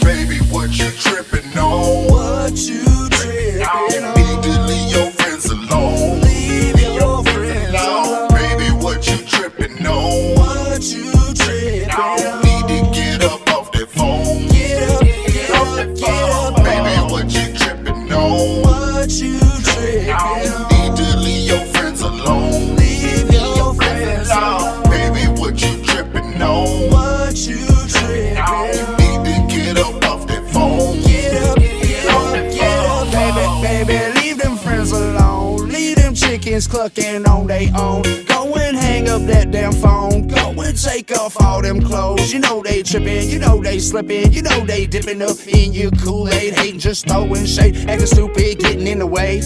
Baby, what you tripping on? What you tripping on? Need to leave your friends alone. Leave your friends alone. Baby, what you tripping on? What you tripping on? Need to get up off that phone. Get up, get up, get up. Baby, what you tripping on? What you tripping on? Need to leave your friends alone. Leave your friends alone. Baby, what you tripping on? What you tripping on? Need to get up off that phone. Get up, get up, get up. Baby, baby, leave them friends alone. Leave them chickens clucking on they own. Go and hang up that damn phone. Go and take off all them clothes. You know they tripping, you know they slipping, you know they dipping up in your Kool-Aid, hating, just throwing shade, acting stupid, getting in the way.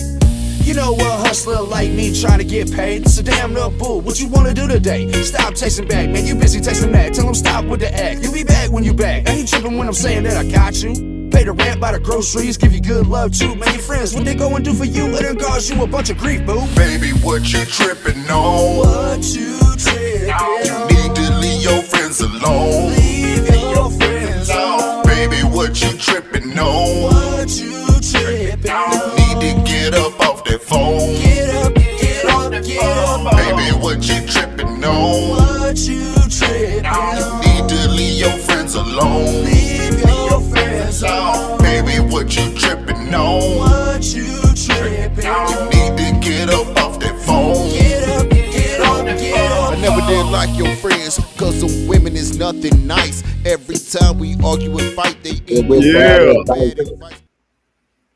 You know a hustler like me trying to get paid. So damn no bull, what you wanna do today? Stop chasing back, man, you busy chasing that. Tell them stop with the act, you'll be back when you back. I ain't tripping when I'm saying that I got you. Pay the rent, buy the groceries, give you good love too. Man, your friends, what they go and do for you? It done cause you a bunch of grief, boo. Baby, what you tripping on? What you tripping on? Need to leave your friends alone. Leave your friends alone. Baby, what you tripping on? What you tripping on? Need to get up off that phone. Get up, get up, get up. Baby, what you tripping on? What you tripping on? Need to leave your friends alone. Leave your friends alone. Baby, what you tripping on? What you tripping on? Need to get up off that phone. Get up, get up, get up. I never did like your friends, cause some women is nothing nice. Every time we argue and fight, they end with bad advice.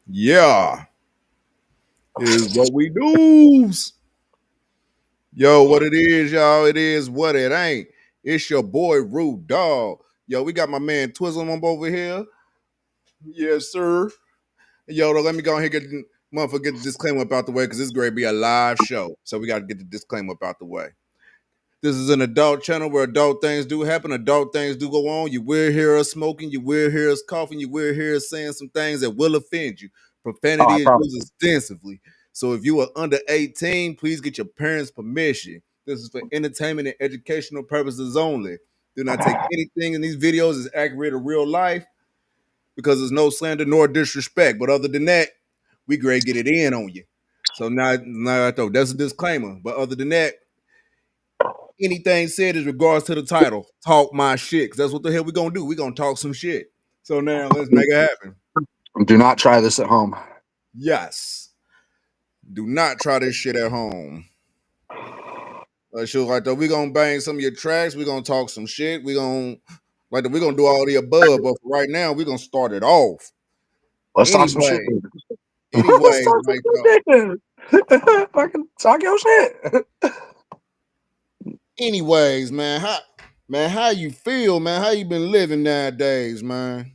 Yeah, is what we do. Yo, what it is, y'all. It is what it ain't. It's your boy Rude Dog. Yo, we got my man Twizm on over here. Yes, sir. Yo, let me go ahead and get the disclaimer up out the way, because this is going to be a live show. So we got to get the disclaimer up out the way. This is an adult channel where adult things do happen, adult things do go on. You will hear us smoking, you will hear us coughing, you will hear us saying some things that will offend you. Profanity is used extensively. So if you are under 18, please get your parents' permission. This is for entertainment and educational purposes only. Do not take anything in these videos as accurate or real life, because there's no slander nor disrespect. But other than that, we great get it in on you. So now I thought that's a disclaimer. But other than that, anything said in regards to the title, talk my shit, because that's what the hell we gonna do. We gonna talk some shit. So now let's make it happen. Do not try this at home. Yes. Do not try this shit at home. Sure, like that. We gonna bang some of your tracks. We gonna talk some shit. We gonna do all the above. But for right now, we gonna start it off. Let's talk some shit. Anyway, fucking talk your shit. Anyways, man, how you feel, man? How you been living nowadays, man?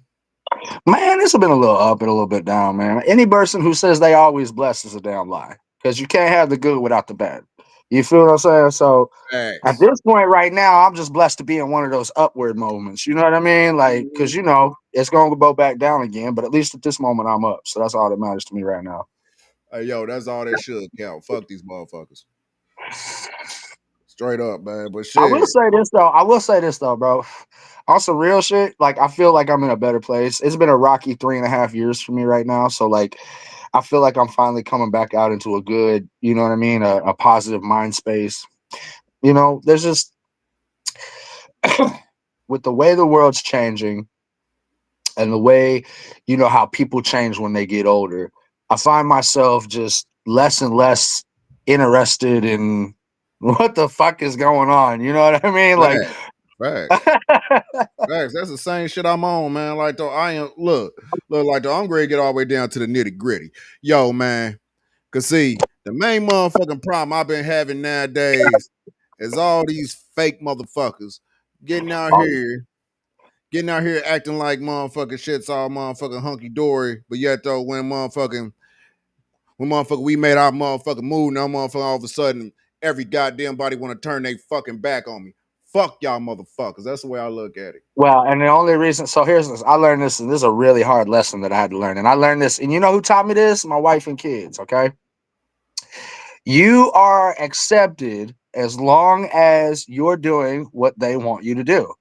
Man, it's been a little up and a little bit down, man. Any person who says they always blessed is a damn lie, because you can't have the good without the bad. You feel what I'm saying? So at this point right now, I'm just blessed to be in one of those upward moments. You know what I mean? Like, because, you know, it's going to go back down again. But at least at this moment, I'm up. So that's all that matters to me right now. Hey, yo, that's all that should count. Fuck these motherfuckers. Straight up, man. But shit. I will say this, though, bro. On some real shit, like, I feel like I'm in a better place. It's been a rocky 3.5 years for me right now. So, like, I feel like I'm finally coming back out into a good, you know what I mean, a positive mind space. You know, there's just, with the way the world's changing and the way, you know, how people change when they get older, I find myself just less and less interested in what the fuck is going on. You know what I mean? Like, Facts. That's the same shit I'm on, man. Like, though, I am look like though, I'm ready to get all the way down to the nitty gritty. Yo, man, cause see, the main motherfucking problem I've been having nowadays is all these fake motherfuckers getting out here acting like motherfucking shit's all motherfucking hunky dory, but yet though when motherfucking we made our motherfucking move, now motherfucker all of a sudden every goddamn body want to turn their fucking back on me. fuck y'all motherfuckers. That's the way I look at it. Well, and the only reason, so here's this. I learned this, and this is a really hard lesson that I had to learn. And I learned this, and you know who taught me this? My wife and kids. Okay, you are accepted as long as you're doing what they want you to do.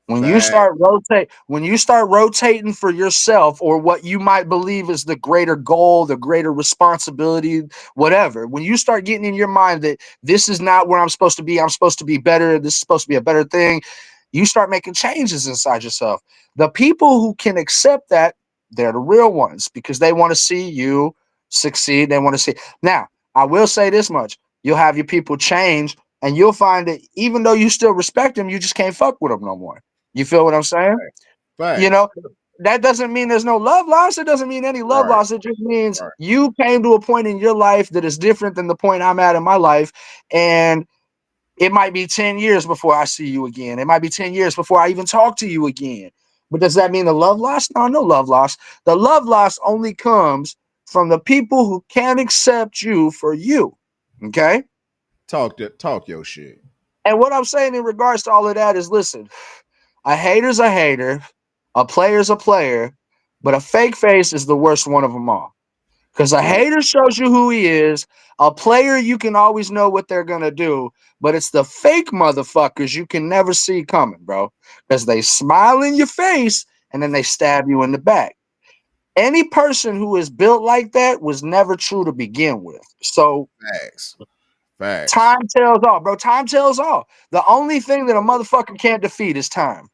Fact. When you start rotating for yourself or what you might believe is the greater goal, the greater responsibility, whatever, when you start getting in your mind that this is not where I'm supposed to be better, this is supposed to be a better thing, you start making changes inside yourself. The people who can accept that, they're the real ones because they want to see you succeed. They want to see. Now, I will say this much. You'll have your people change and you'll find that even though you still respect them, you just can't fuck with them no more. You feel what I'm saying? You Facts. know, that doesn't mean there's no love loss. It doesn't mean any love Right. loss. It just means Right. you came to a point in your life that is different than the point I'm at in my life. And it might be 10 years before I see you again. It might be 10 years before I even talk to you again. But does that mean the love loss? No, no love loss. The love loss only comes from the people who can't accept you for you. Okay? Talk your shit. And what I'm saying in regards to all of that is listen, a hater's a hater, a player's a player, but a fake face is the worst one of them all. Because a Right. hater shows you who he is. A player, you can always know what they're going to do. But it's the fake motherfuckers you can never see coming, bro. Because they smile in your face and then they stab you in the back. Any person who is built like that was never true to begin with. So Facts. Facts. time tells all, bro. Time tells all. The only thing that a motherfucker can't defeat is time.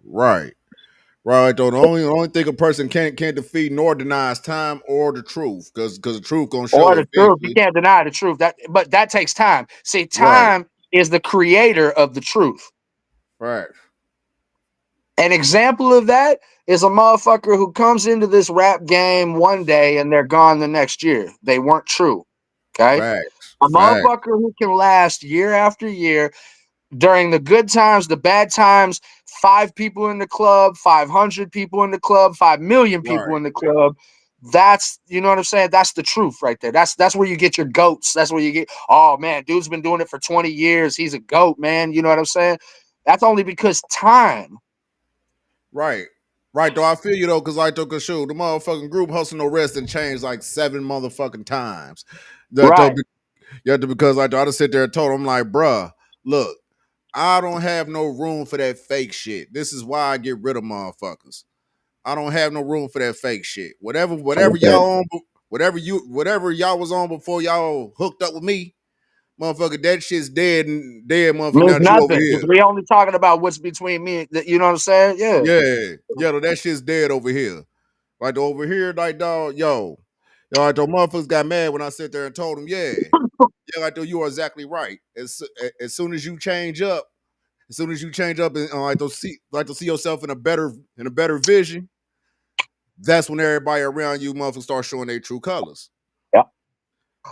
Right. Right. Though the only thing a person can't defeat nor deny is time or the truth. Because the truth gonna Or show the truth. You eventually. can't deny the truth. But that takes time. See, Right. time is the creator of the truth. Right. An example of that is a motherfucker who comes into this rap game one day and they're gone the next year. They weren't true. Okay. Facts. A Facts. motherfucker who can last year after year during the good times, the bad times, 5 people in the club, 500 people in the club, 5 million people Right. in the club. That's, you know what I'm saying? That's the truth right there. That's where you get your goats. That's where you get, oh man, dude's been doing it for 20 years. He's a goat, man. You know what I'm saying? That's only because time. Right. Right, though I feel you though, cause shoot, the motherfucking group Hustle No Rest and changed like 7 motherfucking times. That though, Right. because I just sit there and told him like, bruh, look, I don't have no room for that fake shit. This is why I get rid of motherfuckers. I don't have no room for that fake shit. Whatever y'all on, whatever y'all was on before y'all hooked up with me, motherfucker, that shit's dead and dead, motherfucker. Means Now that you over nothing here. because we only talking about what's between me. You know what I'm saying? Yeah. Yeah, though, that shit's dead over here. Like over here, like dog, like the motherfuckers got mad when I sit there and told them, like though you are exactly right. As soon as you change up, and like to see yourself in a better vision, that's when everybody around you motherfuckers start showing their true colors. Yeah.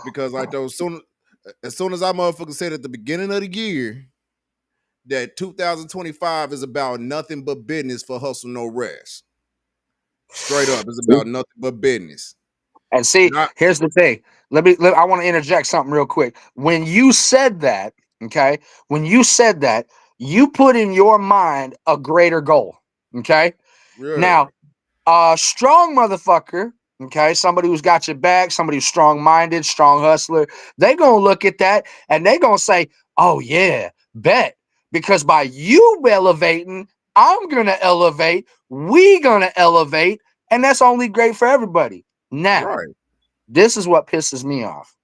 Because like those as soon as I motherfuckers said at the beginning of the year that 2025 is about nothing but business for Hustle No Rest. Straight up, it's about nothing but business. And see, Not here's the thing. I want to interject something real quick. When you said that, okay, when you said that, you put in your mind a greater goal. Okay. yeah, Now, a strong motherfucker, okay, somebody who's got your back, somebody who's strong-minded, strong hustler, they gonna look at that and they gonna say, oh yeah, bet. Because by you elevating, I'm gonna elevate, we gonna elevate, and that's only great for everybody. Now, right. this is what pisses me off.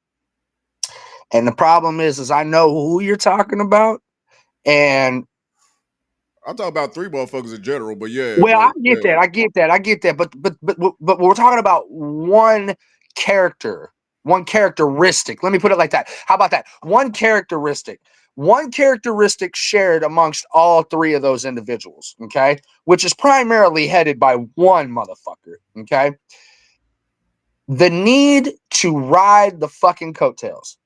And the problem is I know who you're talking about, and I'm talking about 3 motherfuckers in general, but yeah, well, I but get that. yeah, I get that. I get that. But we're talking about one character, one characteristic. Let me put it like that. How about that? One characteristic shared amongst all 3 of those individuals, okay? Which is primarily headed by one motherfucker, okay? The need to ride the fucking coattails.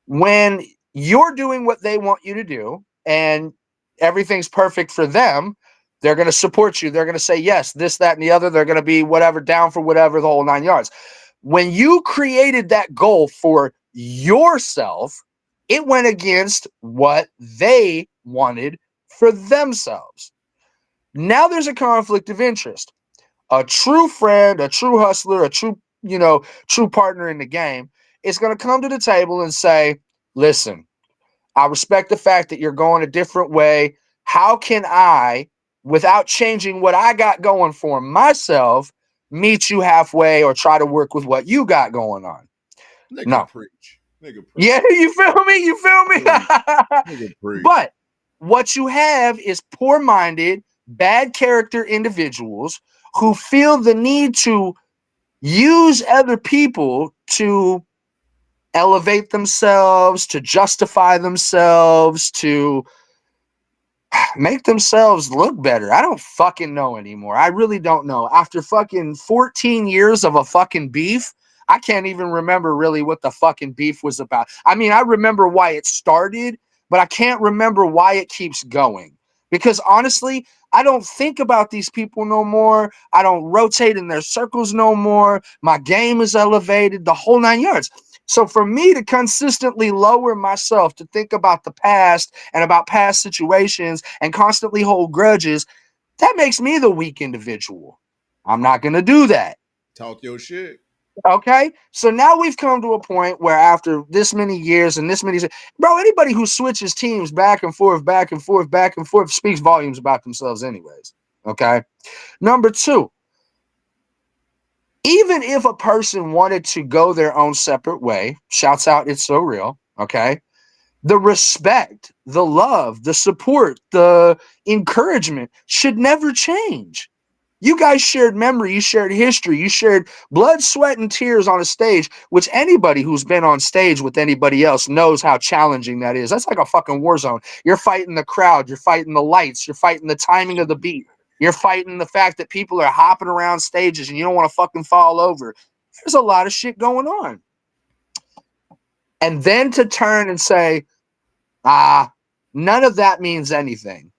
When you're doing what they want you to do and everything's perfect for them, they're going to support you. They're going to say yes, this, that, and the other. They're going to be whatever, down for whatever, the whole 9 yards. When you created that goal for yourself, it went against what they wanted for themselves. Now there's a conflict of interest. A true friend, a true hustler, a true, true partner in the game is going to come to the table and say, listen, I respect the fact that you're going a different way. How can I, without changing what I got going for myself, meet you halfway or try to work with what you got going on? Nigga No. preach. Nigga preach. Yeah, you feel me? You feel me? Nigga preach. But what you have is poor-minded, bad character individuals who feel the need to use other people to elevate themselves, to justify themselves, to make themselves look better. I don't fucking know anymore. I really don't know. After fucking 14 years of a fucking beef, I can't even remember really what the fucking beef was about. I mean, I remember why it started, but I can't remember why it keeps going. Because honestly, I don't think about these people no more. I don't rotate in their circles no more. My game is elevated, the whole 9 yards. So for me to consistently lower myself to think about the past and about past situations and constantly hold grudges, that makes me the weak individual. I'm not going to do that. Talk your shit. Okay. So now we've come to a point where after this many years and this many, bro, anybody who switches teams back and forth, back and forth, back and forth speaks volumes about themselves anyways. Okay. Number two, even if a person wanted to go their own separate way, shouts out, it's so real. Okay. The respect, the love, the support, the encouragement should never change. You guys shared memory, you shared history, you shared blood, sweat, and tears on a stage, which anybody who's been on stage with anybody else knows how challenging that is. That's like a fucking war zone. You're fighting the crowd, you're fighting the lights, you're fighting the timing of the beat, you're fighting the fact that people are hopping around stages and you don't want to fucking fall over. There's a lot of shit going on. And then to turn and say, none of that means anything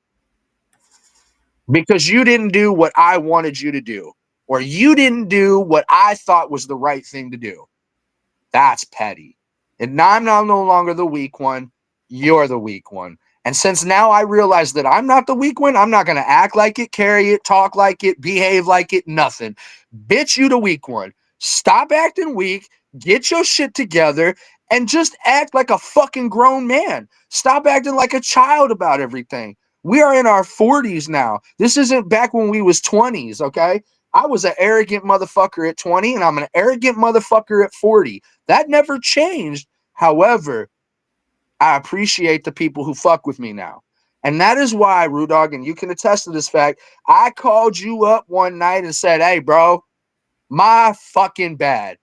because you didn't do what I wanted you to do, or you didn't do what I thought was the right thing to do. That's petty. And now I'm no longer the weak one. You're the weak one. And since now I realize that I'm not the weak one, I'm not going to act like it, carry it, talk like it, behave like it, nothing. Bitch, you the weak one. Stop acting weak. Get your shit together and just act like a fucking grown man. Stop acting like a child about everything. We are in our 40s now. This isn't back when we was 20s, okay? I was an arrogant motherfucker at 20 and I'm an arrogant motherfucker at 40. That never changed. However, I appreciate the people who fuck with me now. And that is why, Rudog, and you can attest to this fact, I called you up one night and said, hey, bro, my fucking bad.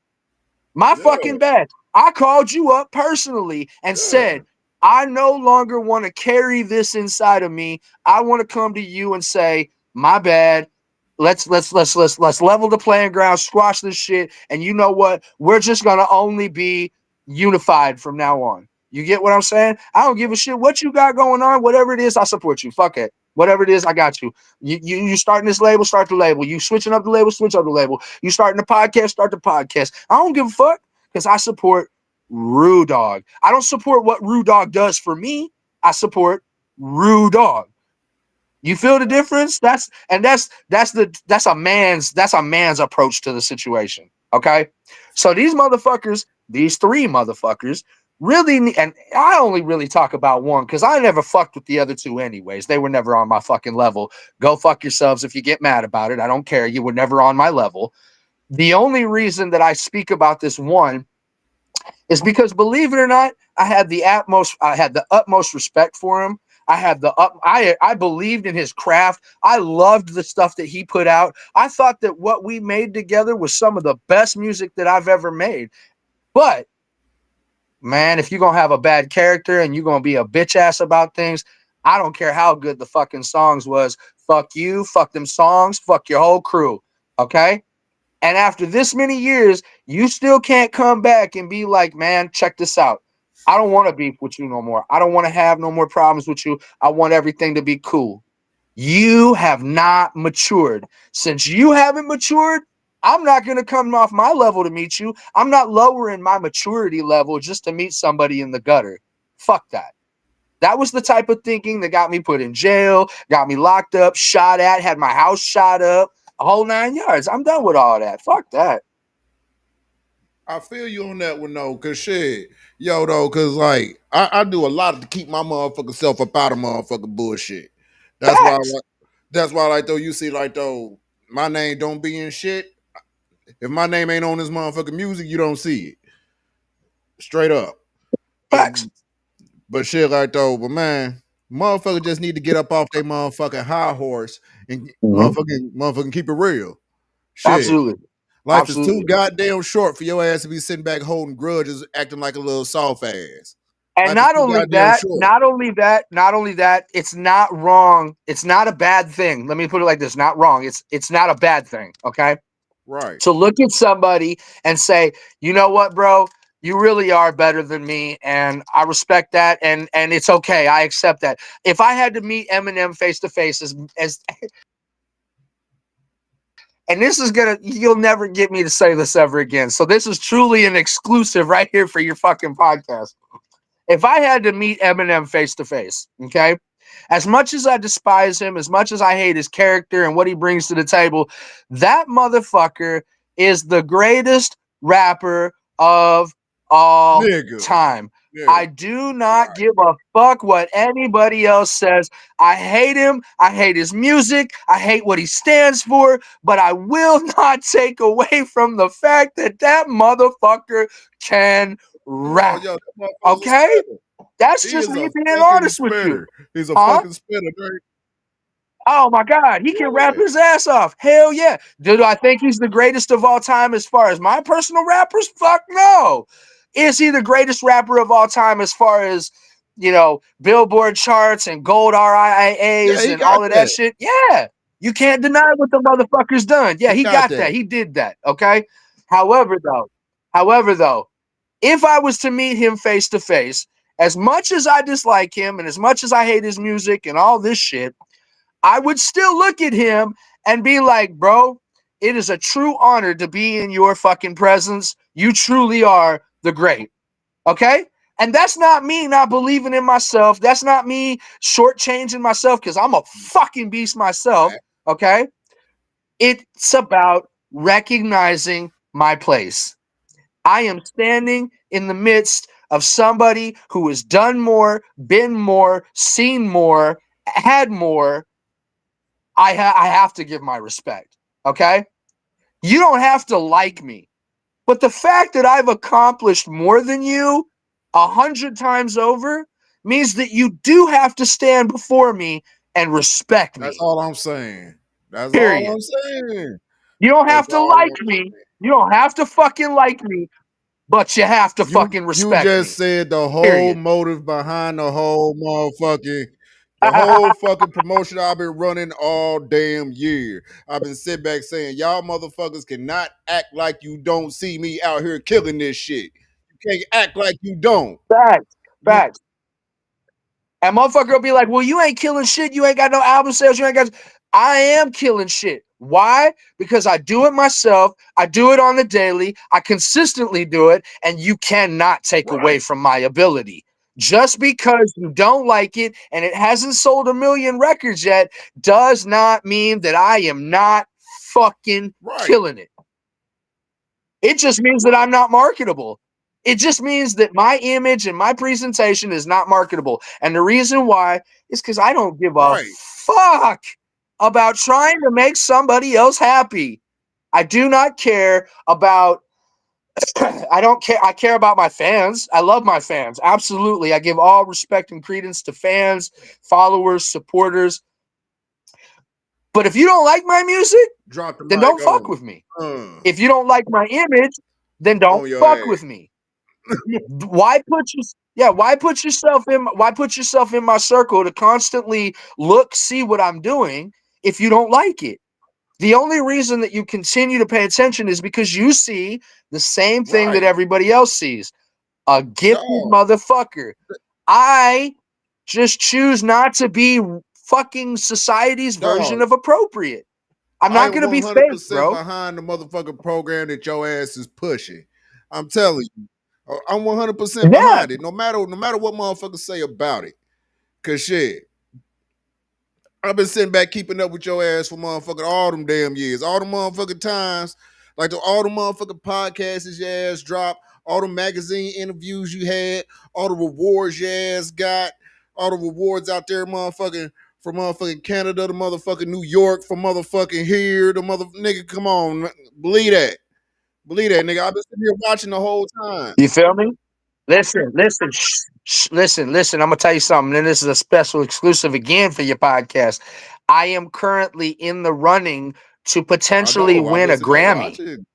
My fucking bad. I called you up personally and said, I no longer want to carry this inside of me. I want to come to you and say, my bad. Let's level the playing ground, squash this shit. And you know what? We're just gonna only be unified from now on. You get what I'm saying? I don't give a shit what you got going on. Whatever it is, I support you. Fuck it. Whatever it is, I got you. You starting this label, start the label. You switching up the label, switch up the label. You starting the podcast, start the podcast. I don't give a fuck because I support Rue Dog. I don't support what Rue Dog does for me. I support Rue Dog. You feel the difference? That's a man's approach to the situation. Okay, so these motherfuckers, these three motherfuckers, really, and I only really talk about one because I never fucked with the other two anyways. They were never on my fucking level. Go fuck yourselves if you get mad about it. I don't care. You were never on my level. The only reason that I speak about this one is because, believe it or not, I had the utmost respect for him. I believed in his craft. I loved the stuff that he put out. I thought that what we made together was some of the best music that I've ever made. But man, if you're going to have a bad character and you're going to be a bitch ass about things, I don't care how good the fucking songs was. Fuck you, fuck them songs, fuck your whole crew. Okay? And after this many years, you still can't come back and be like, man, check this out. I don't want to beef with you no more. I don't want to have no more problems with you. I want everything to be cool. You have not matured. Since you haven't matured, I'm not going to come off my level to meet you. I'm not lowering my maturity level just to meet somebody in the gutter. Fuck that. That was the type of thinking that got me put in jail, got me locked up, shot at, had my house shot up, a whole 9 yards. I'm done with all that. Fuck that. I feel you on that one though, cause shit, yo though, cause like I do a lot to keep my motherfucking self up out of motherfucking bullshit. That's why, Facts. that's why, like though, you see, like though, my name don't be in shit. If my name ain't on this motherfucking music, you don't see it. Straight up. But Facts. but shit, like though, but man, motherfucker just need to get up off their motherfucking high horse and Mhm. motherfucking keep it real. Shit. Absolutely. Life is too Absolutely. goddamn short for your ass to be sitting back holding grudges, acting like a little soft ass. And Life is not too only goddamn that, short. not only that, not only that, it's not wrong. It's not a bad thing. Let me put it like this: not wrong. It's not a bad thing. Okay. Right. To look at somebody and say, you know what, bro, you really are better than me, and I respect that, and it's okay. I accept that. If I had to meet Eminem face to face, as and this is gonna, you'll never get me to say this ever again. So this is truly an exclusive right here for your fucking podcast. If I had to meet Eminem face to face, okay, as much as I despise him, as much as I hate his character and what he brings to the table, that motherfucker is the greatest rapper of all Nigga. time. Yeah. I do not give a fuck what anybody else says. I hate him. I hate his music. I hate what he stands for. But I will not take away from the fact that that motherfucker can No, rap. yo, that motherfucker's a Okay? spitter. That's He just is me a being fucking honest with you. spitter. He's a Huh? fucking spitter, dude. Oh my God, he can rap Yeah. his ass off. Hell yeah. Do I think he's the greatest of all time as far as my personal rappers? Fuck no. Is he the greatest rapper of all time as far as, Billboard charts and gold Yeah, RIAs he and got all of that that. shit? Yeah. You can't deny what the motherfucker's done. Yeah, He he got got that. that. He did that. Okay. However, though, if I was to meet him face to face, as much as I dislike him and as much as I hate his music and all this shit, I would still look at him and be like, bro, it is a true honor to be in your fucking presence. You truly are the great. Okay? And that's not me not believing in myself. That's not me shortchanging myself because I'm a fucking beast myself. Okay? It's about recognizing my place. I am standing in the midst of somebody who has done more, been more, seen more, had more. I have to give my respect. Okay? You don't have to like me. But the fact that I've accomplished more than you 100 times over means that you do have to stand before me and respect That's me. all I'm saying. That's all Period. I'm saying. You don't That's have to all like I'm me. saying. You don't have to fucking like me, but you have to fucking You respect just me. said the whole Period. motive behind the whole fucking promotion I've been running all damn year. I've been sitting back saying, y'all motherfuckers cannot act like you don't see me out here killing this shit. You can't act like you don't. Facts. You Facts. And motherfucker will be like, well, you ain't killing shit. You ain't got no album sales. You ain't got. I am killing shit. Why? Because I do it myself. I do it on the daily. I consistently do it. And you cannot take away right, from my ability. Just because you don't like it and it hasn't sold 1 million records yet does not mean that I am not fucking right, killing it. It just means that I'm not marketable. It just means that my image and my presentation is not marketable. And the reason why is because I don't give a right. fuck about trying to make somebody else happy. I do not care about, I don't care. I care about my fans. I love my fans. Absolutely. I give all respect and credence to fans, followers, supporters. But if you don't like my music, Drop the then mic don't fuck on with me. me. If you don't like my image, then don't On your fuck ass. with me. Why put yourself in my circle to constantly look, see what I'm doing if you don't like it? The only reason that you continue to pay attention is because you see the same thing that Right. everybody else sees. A gifted Dog. motherfucker. I just choose not to be fucking society's version Dog. of appropriate. I'm I not am going to be fake, 100% bro. behind the motherfucking program that your ass is pushing. I'm telling you. I'm 100% Yeah. behind it. No matter what motherfuckers say about it. Cause shit, I've been sitting back keeping up with your ass for motherfucking all them damn years, all the motherfucking times, like all the motherfucking podcasts your ass dropped, all the magazine interviews you had, all the rewards your ass got, all the rewards out there, motherfucking from motherfucking Canada to motherfucking New York, from motherfucking here to mother nigga. Come on, believe that, nigga. I've been sitting here watching the whole time. You feel me? Listen, listen. I'm gonna tell you something. And this is a special exclusive again for your podcast. I am currently in the running to I potentially know. I've win been a sitting here Grammy. watching.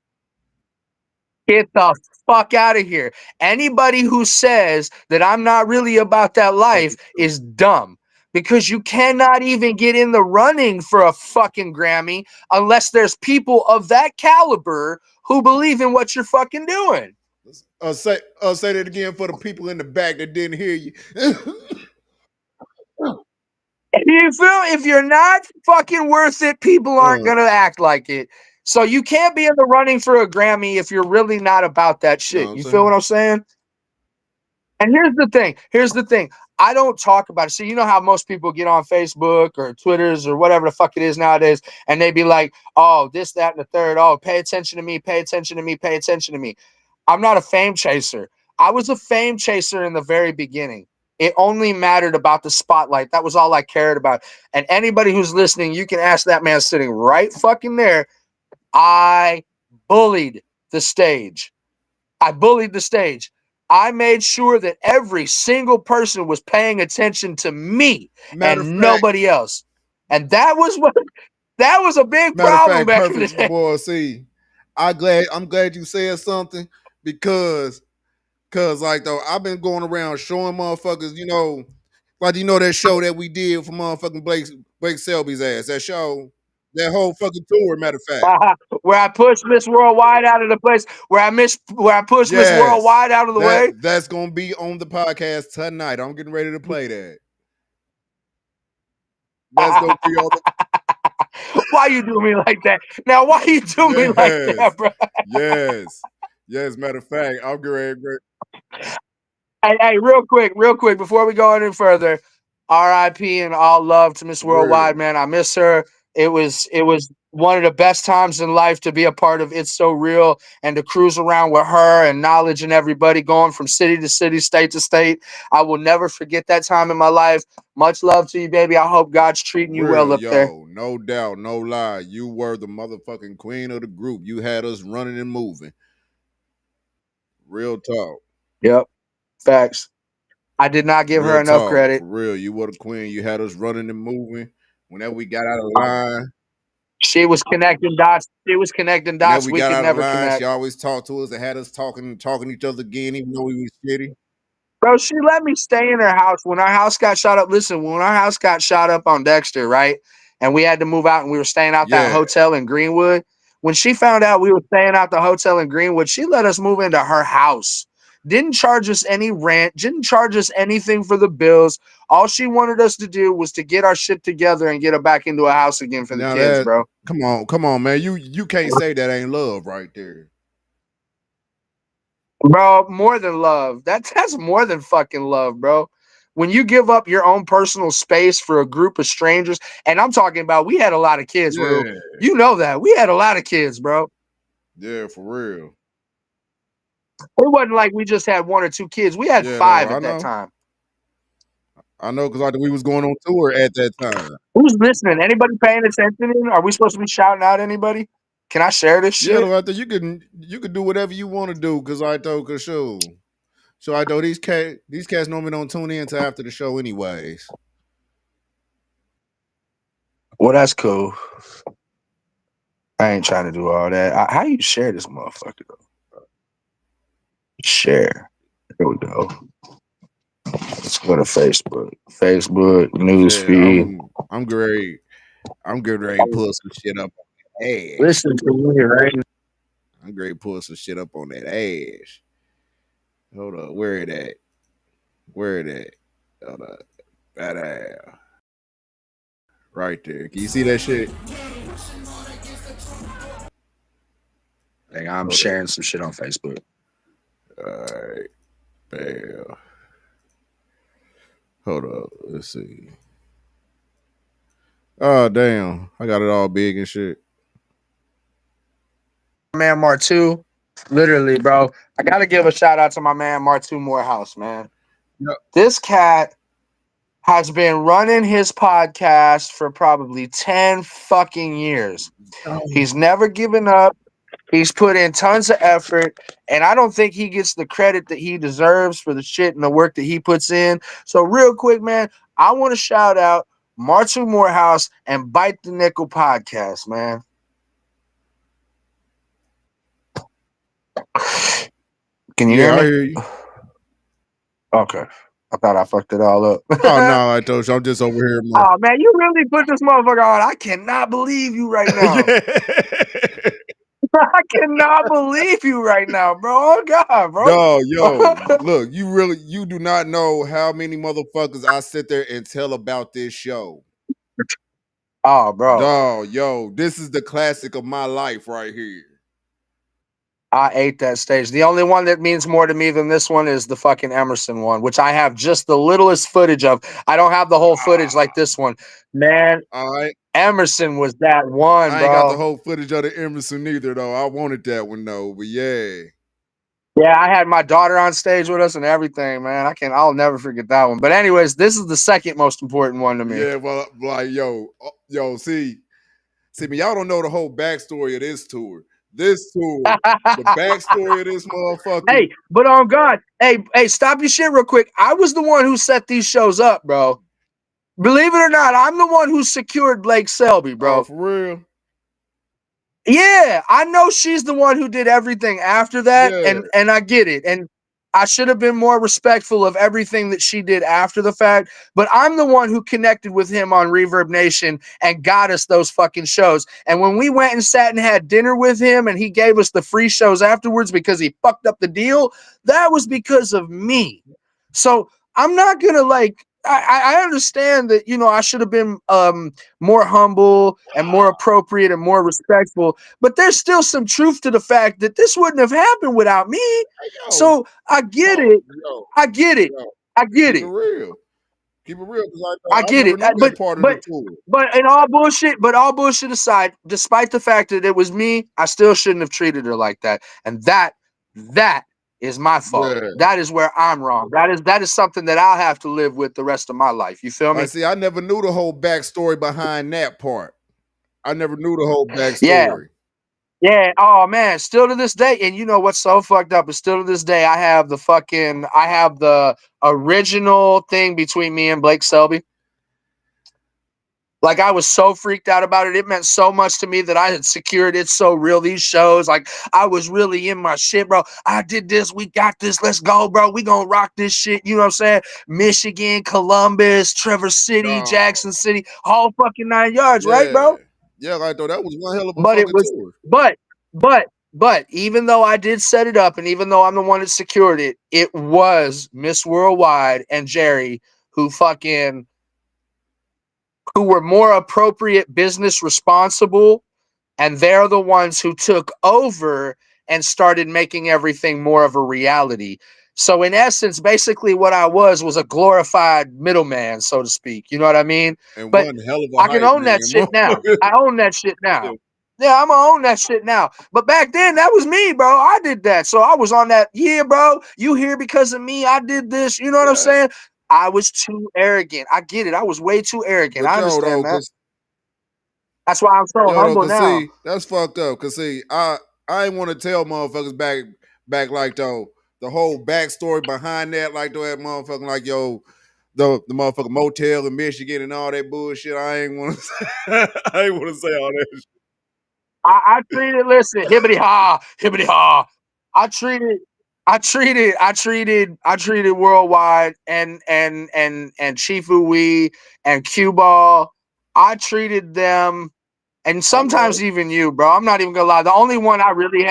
Get the fuck out of here. Anybody who says that I'm not really about that life is dumb, because you cannot even get in the running for a fucking Grammy unless there's people of that caliber who believe in what you're fucking doing. Say that again for the people in the back that didn't hear you. You feel? If you're not fucking worth it, people aren't gonna act like it. So you can't be in the running for a Grammy if you're really not about that shit. You feel what I'm saying? And here's the thing. Here's the thing. I don't talk about it. So you know how most people get on Facebook or Twitters or whatever the fuck it is nowadays, and they be like, oh, this, that, and the third. Oh, pay attention to me, pay attention to me, pay attention to me. I'm not a fame chaser. I was a fame chaser in the very beginning. It only mattered about the spotlight. That was all I cared about. And anybody who's listening, you can ask that man sitting right fucking there. I bullied the stage. I bullied the stage. I made sure that every single person was paying attention to me and nobody else. And that was a big problem back in the day. Boy, see, I'm glad you said something because like though I've been going around showing motherfuckers, like that show that we did for motherfucking Blake Selby's ass. That show, that whole fucking tour, matter of fact. Where I pushed Miss Worldwide out of the place, where I pushed Miss Worldwide out of the way. That's gonna be on the podcast tonight. I'm getting ready to play that. That's gonna be on the. Why you do me like that? Now, why you do me like that, bro? Yes. Matter of fact, I'm great. Hey, real quick, before we go any further, R.I.P. and all love to Miss Worldwide, man. I miss her. It was one of the best times in life to be a part of It's So Real and to cruise around with her and Knowledge and everybody, going from city to city, state to state. I will never forget that time in my life. Much love to you, baby. I hope God's treating you well up there. No doubt, no lie. You were the motherfucking queen of the group. You had us running and moving. Real talk. Yep. Facts. I did not give her enough credit. For real, you were the queen. You had us running and moving. Whenever we got out of line, she was connecting dots. Whenever we could never connect. She always talked to us and had us talking each other again, even though we was shitty. Bro, she let me stay in her house when our house got shot up. Listen, when our house got shot up on Dexter, right? And we had to move out and we were staying out that hotel in Greenwood. When she found out we were staying out the hotel in Greenwood, she let us move into her house. Didn't charge us any rent, didn't charge us anything for the bills. All she wanted us to do was to get our shit together and get her back into a house again for the kids, bro. Come on, man. You can't say that ain't love right there. Bro, more than love. That's more than fucking love, bro. When you give up your own personal space for a group of strangers, and I'm talking about, we had a lot of kids, bro. You know that. We had a lot of kids, bro. Yeah, for real. It wasn't like we just had one or two kids. We had 5 at that time. I know, because we was going on tour at that time. Who's listening? Anybody paying attention? Are we supposed to be shouting out anybody? Can I share this shit? Yeah, you can do whatever you want to do, because So I know these cats normally don't tune in until after the show anyways. Well, that's cool. I ain't trying to do all that. How you share this motherfucker though? Share. Here we go. Let's go to Facebook. Facebook newsfeed. I'm great. I'm getting ready to pull some shit up on that ass. Listen to me, right? I'm ready to pull some shit up on that ass. Hold up, where it at? Hold up. That ass. Right there. Can you see that shit? Hey, I'm sharing some shit on Facebook. Alright. Bam. Hold up. Let's see. Oh damn. I got it all big and shit. Man, Martu. Literally, bro. I gotta give a shout out to my man Martu Morehouse, man. Yep. This cat has been running his podcast for probably 10 fucking years. He's never given up. He's put in tons of effort, and I don't think he gets the credit that he deserves for the shit and the work that he puts in. So, real quick, man, I want to shout out Martu Morehouse and Bite the Nickel podcast, man. Can you hear me? I hear you. Okay. I thought I fucked it all up. Oh no, I told you I'm just over here. Oh man, you really put this motherfucker on. I cannot believe you right now. I cannot believe you right now, bro. Oh God, bro. No, yo, look, you do not know how many motherfuckers I sit there and tell about this show. Oh, bro. Dog, yo, this is the classic of my life right here. I ate that stage. The only one that means more to me than this one is the fucking Emerson one, which I have just the littlest footage of. I don't have the whole footage like this one. Man, all right. Emerson was that one, I bro. ain't got the whole footage of the Emerson either, though. I wanted that one, though, but yeah. Yeah, I had my daughter on stage with us and everything, man. I'll never forget that one. But anyways, this is the second most important one to me. Yeah, well, like, yo, see, man, y'all don't know the whole backstory of this tour. This tour, the backstory of this motherfucker. Hey, but on God, hey, stop your shit real quick. I was the one who set these shows up, bro. Believe it or not, I'm the one who secured Blake Selby, bro. Oh, for real? Yeah, I know she's the one who did everything after that, and I get it. And I should have been more respectful of everything that she did after the fact, but I'm the one who connected with him on Reverb Nation and got us those fucking shows. And when we went and sat and had dinner with him and he gave us the free shows afterwards because he fucked up the deal, that was because of me. So I'm not gonna I understand that, I should have been more humble and more appropriate and more respectful, but there's still some truth to the fact that this wouldn't have happened without me. So I get it. I get it. I get it. Keep it real, because I get it. But in all bullshit aside, despite the fact that it was me, I still shouldn't have treated her like that. And that is my fault. Yeah. That is where I'm wrong. That is something that I'll have to live with the rest of my life. You feel me? See, I never knew the whole backstory behind that part. I never knew the whole backstory. Yeah. Oh man, still to this day. And you know what's so fucked up is still to this day, I have the original thing between me and Blake Selby. Like, I was so freaked out about it. It meant so much to me that I had secured it so real. These shows, like, I was really in my shit, bro. I did this. We got this. Let's go, bro. We gonna rock this shit. You know what I'm saying? Michigan, Columbus, Traverse City, Jackson City, all fucking 9 yards, right, bro? Yeah, I thought that was one hell of a fucking tour. But even though I did set it up and even though I'm the one that secured it, it was Miss Worldwide and Jerry who were more appropriate business responsible, and they're the ones who took over and started making everything more of a reality. So in essence, basically what I was a glorified middleman, so to speak. You know what I mean? And but one hell of a I can own that shit now. I own that shit now. Yeah, I'm gonna own that shit now. But back then, that was me, bro. I did that. So I was on that, bro. You here because of me. I did this. You know what I'm saying? I was too arrogant. I get it. I was way too arrogant. I understand, man. That's why I'm so humble now. See, that's fucked up. Cause see, I ain't want to tell motherfuckers back like the whole backstory behind that, like that motherfucking like the motherfucking motel in Michigan and all that bullshit. I ain't want to say all that shit. I treated, listen, hibbity ha. I treated Worldwide and Chief Uwe and Cue Ball. I treated them, and sometimes even you, bro. I'm not even gonna lie. The only one I really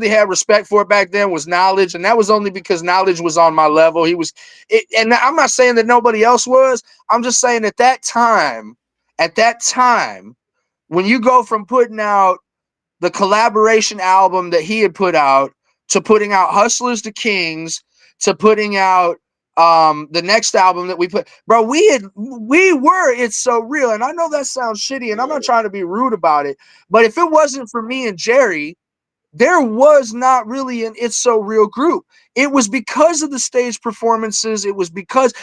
had respect for back then was Knowledge, and that was only because Knowledge was on my level. And I'm not saying that nobody else was. I'm just saying at that time, when you go from putting out the collaboration album that he had put out to putting out Hustlers to Kings to putting out The next album that we put, bro, we were It's So Real. And I know that sounds shitty, and I'm not trying to be rude about it, but if it wasn't for me and Jerry, there was not really an It's So Real group. It was because of the stage performances. It was because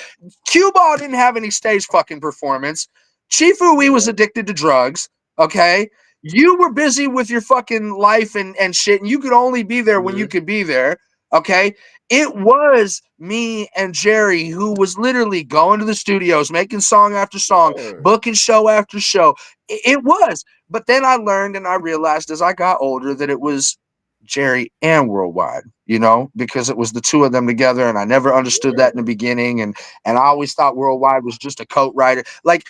Cue Ball didn't have any stage fucking performance. Chief Uwe was addicted to drugs. Okay. You were busy with your fucking life and shit, and you could only be there when you could be there. Okay. It was me and Jerry who was literally going to the studios, making song after song, booking show after show. It was. But then I learned and I realized as I got older that it was Jerry and Worldwide, you know, because it was the two of them together. And I never understood that in the beginning. And I always thought Worldwide was just a coat writer. Like,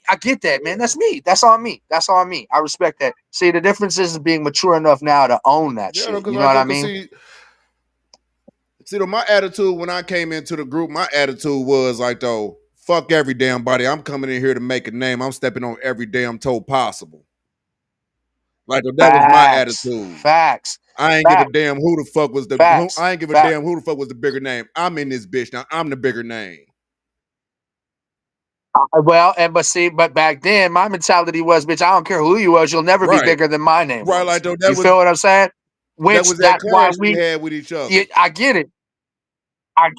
I get that, man. That's me. That's on me. That's on me. I respect that. See, the difference is being mature enough now to own that shit. You know what I mean? See, my attitude when I came into the group, my attitude was like, though, fuck every damn body. I'm coming in here to make a name. I'm stepping on every damn toe possible. Like, that was my attitude. Facts. I ain't give a damn who the fuck was the. I ain't give a damn who the fuck was the bigger name. I'm in this bitch now. I'm the bigger name. Well, but back then my mentality was, bitch, I don't care who you was, you'll never be bigger than my name. Right, like, though, you feel what I'm saying? Which that's why we had with each other. Yeah, I get it. I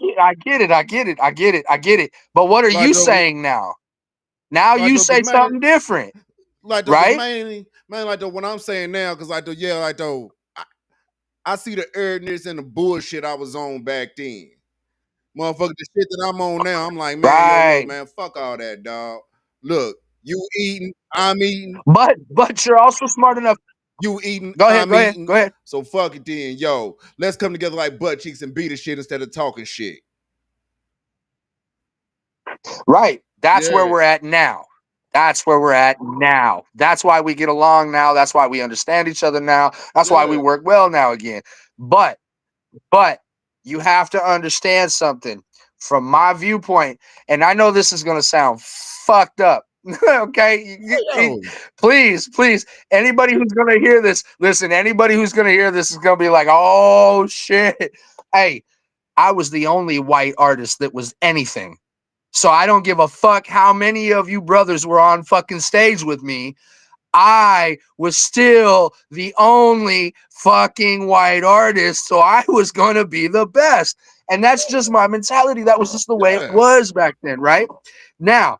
get it. But what are you saying now? Now you say something different. Like, right? Mainly, like, when I'm saying now, because like, I see the earnest and the bullshit I was on back then. Motherfucker, the shit that I'm on now, I'm like, man, yo, look, man, fuck all that, dog. Look, you eating, I'm eating. But you're also smart enough. You eating, go ahead. So fuck it then, yo. Let's come together like butt cheeks and beat the shit instead of talking shit. Right. That's where we're at now. That's where we're at now. That's why we get along now. That's why we understand each other now. That's why we work well now again. But you have to understand something from my viewpoint. And I know this is going to sound fucked up. Okay. Please. Anybody who's going to hear this, listen, anybody who's going to hear this is going to be like, oh shit. Hey, I was the only white artist that was anything. So I don't give a fuck how many of you brothers were on fucking stage with me. I was still the only fucking white artist. So I was going to be the best. And that's just my mentality. That was just the way it was back then, right? Now,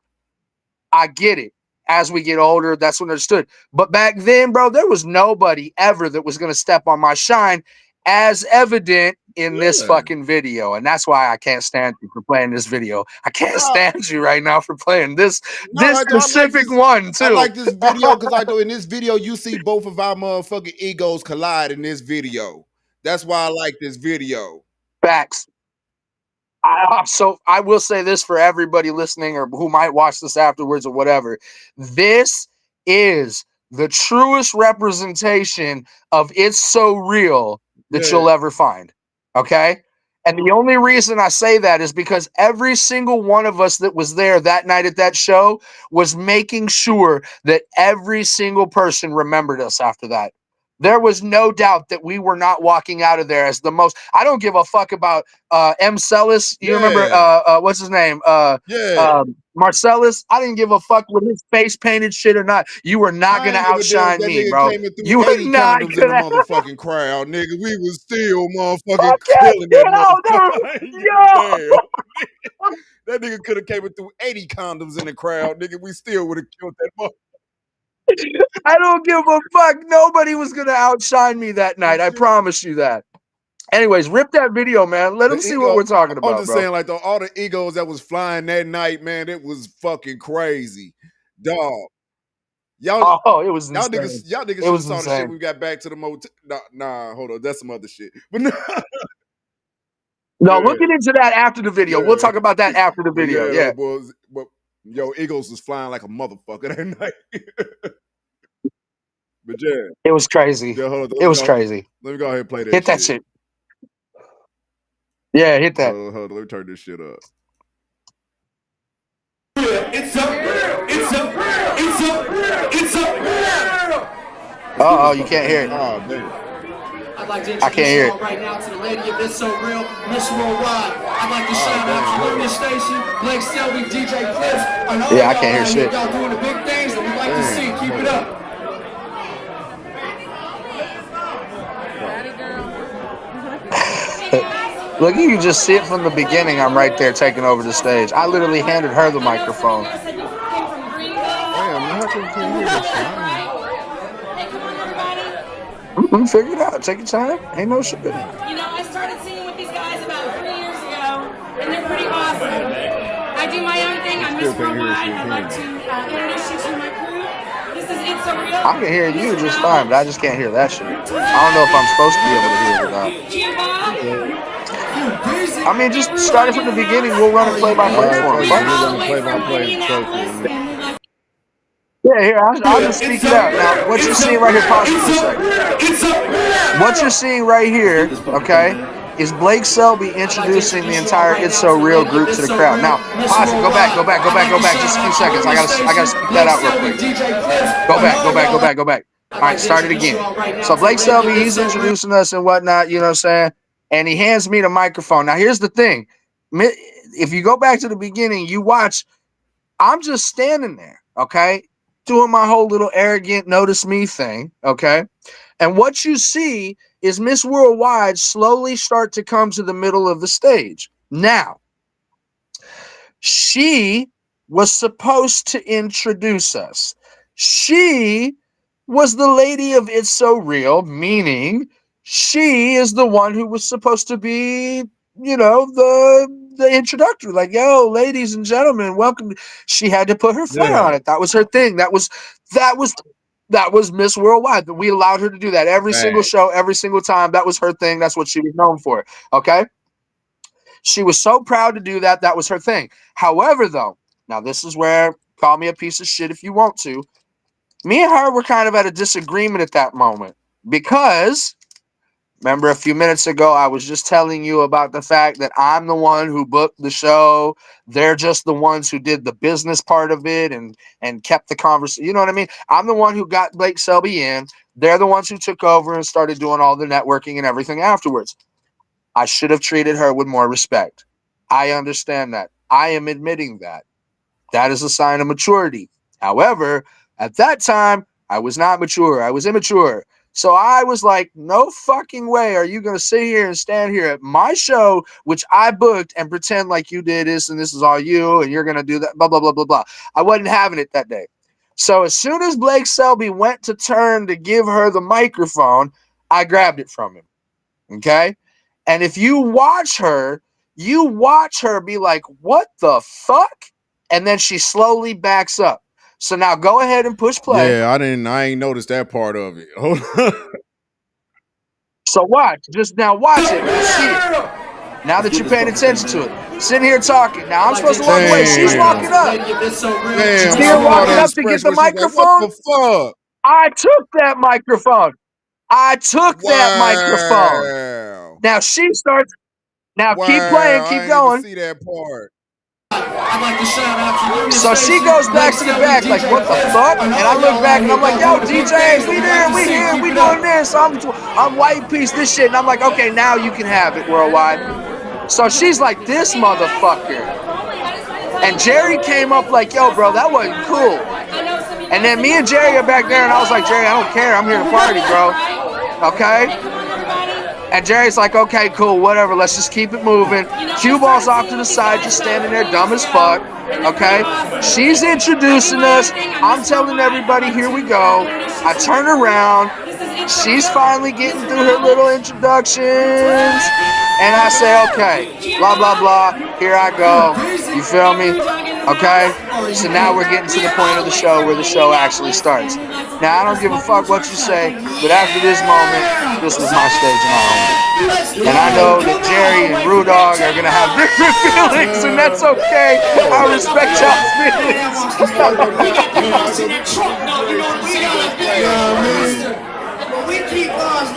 I get it. As we get older, that's when I understood. But back then, bro, there was nobody ever that was going to step on my shine, as evident in this fucking video. And that's why I can't stand you for playing this video. I can't stand you right now for playing this specific one too. I like this video because in this video you see both of our motherfucking egos collide in this video. That's why I like this video. Facts. So I will say this for everybody listening or who might watch this afterwards or whatever. This is the truest representation of It's So Real that you'll ever find. Okay. And the only reason I say that is because every single one of us that was there that night at that show was making sure that every single person remembered us after that. There was no doubt that we were not walking out of there as the most. I don't give a fuck about M. Celis. You remember what's his name? Marcellus. I didn't give a fuck with his face painted shit or not. You were not gonna outshine me, bro. You were not gonna. In the motherfucking crowd, nigga. We was still motherfucking killing that motherfucker. That nigga could have came through 80 condoms in the crowd, nigga. We still would have killed that motherfucker. I don't give a fuck. Nobody was gonna outshine me that night. I promise you that. Anyways, rip that video, man. Let them see what we're talking about. I'm just saying, like, all the egos that was flying that night, man, it was fucking crazy, dog. Y'all, it was y'all niggas should have saw the shit when we got back to the motel. Nah, hold on, that's some other shit. But no, we'll get into that after the video. We'll talk about that after the video. Yeah. But yo, egos was flying like a motherfucker that night. But it was crazy. It was crazy. Let me go ahead and play that. Hit that shit. Yeah, hit that. Hold on, let me turn this shit up. It's a real. It's a real. It's a real. It's a real. Uh-oh, you can't hear it. Oh, man. I'd like to I can't hear introduce it. right now to the lady of It's So Real, Miss Worldwide. I'd like to shout out to Lumen Station, Blake Selby, DJ Clips, and all Yeah, I y'all can't hear out here. shit. Y'all doing the big things that we like to see. Keep it up. Look, you can just see it from the beginning. I'm right there taking over the stage. I literally handed her the microphone. Damn, how come you can't hear this shit? Figure it out. Take your time. Ain't no shit. You know, I started singing with these guys about 3 years ago, and they're pretty awesome. I do my own thing. I'm Miss Worldwide. I'd like to introduce you to my crew. This is It's So Real. I can hear you just fine, but I just can't hear that shit. I don't know if I'm supposed to be able to hear it or not. I mean, just start it from the beginning. We'll run a play-by-play for him. Yeah, here, I'll just speak it out. Now, what you're seeing right here, pause it for a second. What you're seeing right here, okay, is Blake Selby introducing the entire It's So Real group to the crowd. Now, pause it. Go back. Just a few seconds. I gotta speak that out real quick. Go back. All right, start it again. So Blake Selby, he's introducing us and whatnot, you know what I'm saying? And he hands me the microphone. Now, here's the thing. If you go back to the beginning, you watch, I'm just standing there, okay, doing my whole little arrogant notice me thing, okay? And what you see is Miss Worldwide slowly start to come to the middle of the stage. Now, she was supposed to introduce us. She was the lady of It's So Real, meaning she is the one who was supposed to be, you know, the introductory, like, yo, ladies and gentlemen, welcome. She had to put her flair on it. That was her thing. That was Miss Worldwide. We allowed her to do that every single show, every single time. That was her thing. That's what she was known for. Okay. She was so proud to do that. That was her thing. However, though, now this is where, call me a piece of shit if you want to. Me and her were kind of at a disagreement at that moment because, remember a few minutes ago, I was just telling you about the fact that I'm the one who booked the show. They're just the ones who did the business part of it and kept the conversation. You know what I mean? I'm the one who got Blake Selby in. They're the ones who took over and started doing all the networking and everything afterwards. I should have treated her with more respect. I understand that. I am admitting that. That is a sign of maturity. However, at that time, I was not mature. I was immature. So I was like, no fucking way are you going to sit here and stand here at my show, which I booked, and pretend like you did this and this is all you and you're going to do that, blah, blah, blah, blah, blah. I wasn't having it that day. So as soon as Blake Selby went to turn to give her the microphone, I grabbed it from him. Okay? And if you watch her be like, what the fuck? And then she slowly backs up. So now go ahead and push play. Yeah, I ain't noticed that part of it. So watch. Just now watch it. You'll see it. Now that you're paying attention to it. Sitting here talking. Now I'm supposed to walk away. She's walking up. Damn, she's here walking up to get the microphone. Like, what the fuck? I took that microphone. That microphone. Now she starts. Now keep playing. Keep going. See that part. I'd like to shout out to so she goes back to the back like, what the fuck? And I look back and I'm like, yo, DJ, we here, we doing this. I'm White Piece, this shit. And I'm like, okay, now you can have it, Worldwide. So she's like, this motherfucker. And Jerry came up like, yo, bro, that wasn't cool. And then me and Jerry are back there and I was like, Jerry, I don't care. I'm here to party, bro. Okay? And Jerry's like, okay, cool, whatever. Let's just keep it moving. Cue ball's off to the side, just standing there dumb as fuck. Okay? She's introducing us. I'm telling everybody, here we go. I turn around. She's finally getting through her little introductions. And I say, okay, blah, blah, blah. Here I go. You feel me? Okay? So now we're getting to the point of the show where the show actually starts. Now, I don't give a fuck what you say, but after this moment, this was my stage and I owned it. And I know that Jerry and Rue Dog are going to have different feelings, and that's okay. I respect y'all's feelings.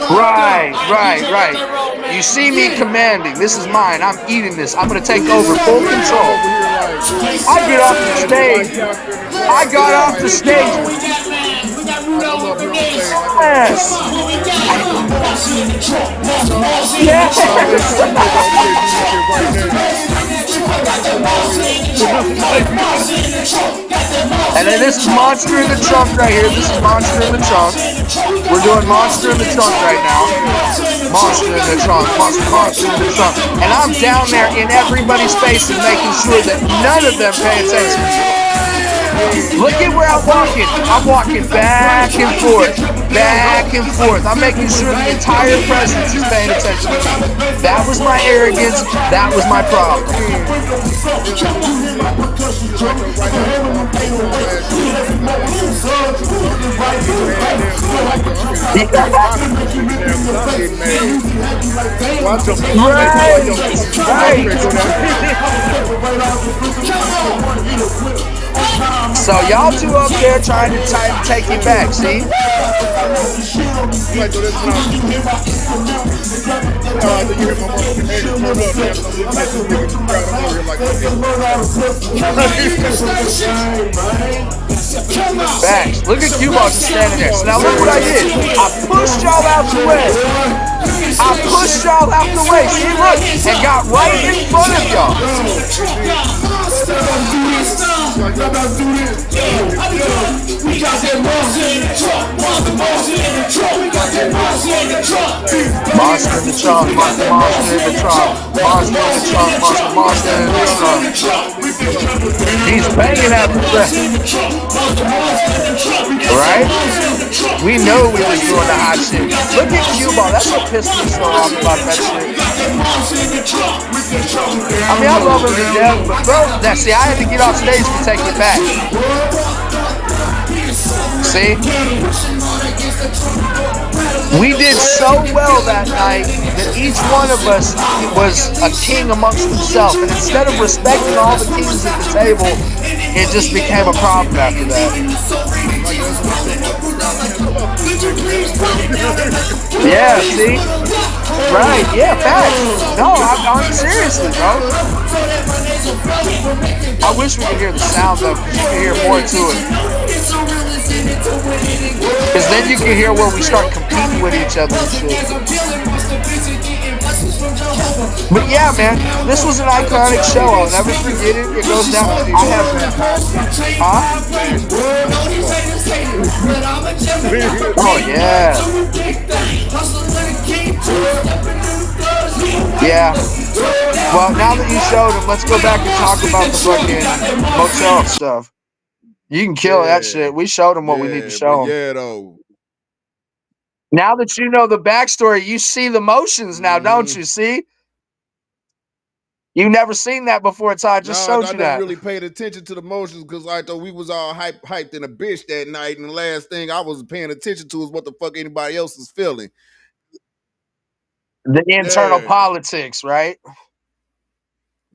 Right. You see me commanding. This is mine. I'm eating this. I'm going to take over full control. I get off the stage. I got off the stage. Yes. And then this is Monster in the Trunk right here. This is Monster in the Trunk. We're doing Monster in the Trunk right now. Monster in the Trunk. Monster in the Trunk. And I'm down there in everybody's face and making sure that none of them pay attention. Look at where I'm walking. I'm walking back and forth. Back and forth. I'm making sure the entire presence is paying attention to me. That was my arrogance. That was my problem. So y'all two up there trying to take it back, see? Facts. Look at Q-Ball just standing there. So now look what I did. I pushed y'all out the way. See, look, and got right in front of y'all. Monster in the trunk, monster in the trunk, monster in the trunk, monster in the trunk. He's banging out the track. Right? We know we was doing the hot shit. Look at Q-Ball. That's what pissed me so off about that shit. I mean, I love him to death, but bro, see, I had to get off stage to take it back. See? We did so well that night that each one of us was a king amongst himself. And instead of respecting all the kings at the table, it just became a problem after that. Yeah, see? Right, yeah, facts. No, I'm seriously, bro. I wish we could hear the sound though, because you can hear more to it. Because then you can hear where we start competing with each other and shit. But yeah, man, this was an iconic show. I'll never forget it. It goes down. I have. Oh yeah. Yeah. Well, now that you showed him, let's go back and talk about the fucking motel stuff. You can kill that shit. We showed him what we need to show him. Yeah, though. Now that you know the backstory, you see the motions now, don't you? See? You've never seen that before, so I just showed you that. I never really paid attention to the motions because I thought we was all hyped in a bitch that night, and the last thing I was paying attention to is what the fuck anybody else is feeling. The internal politics, right?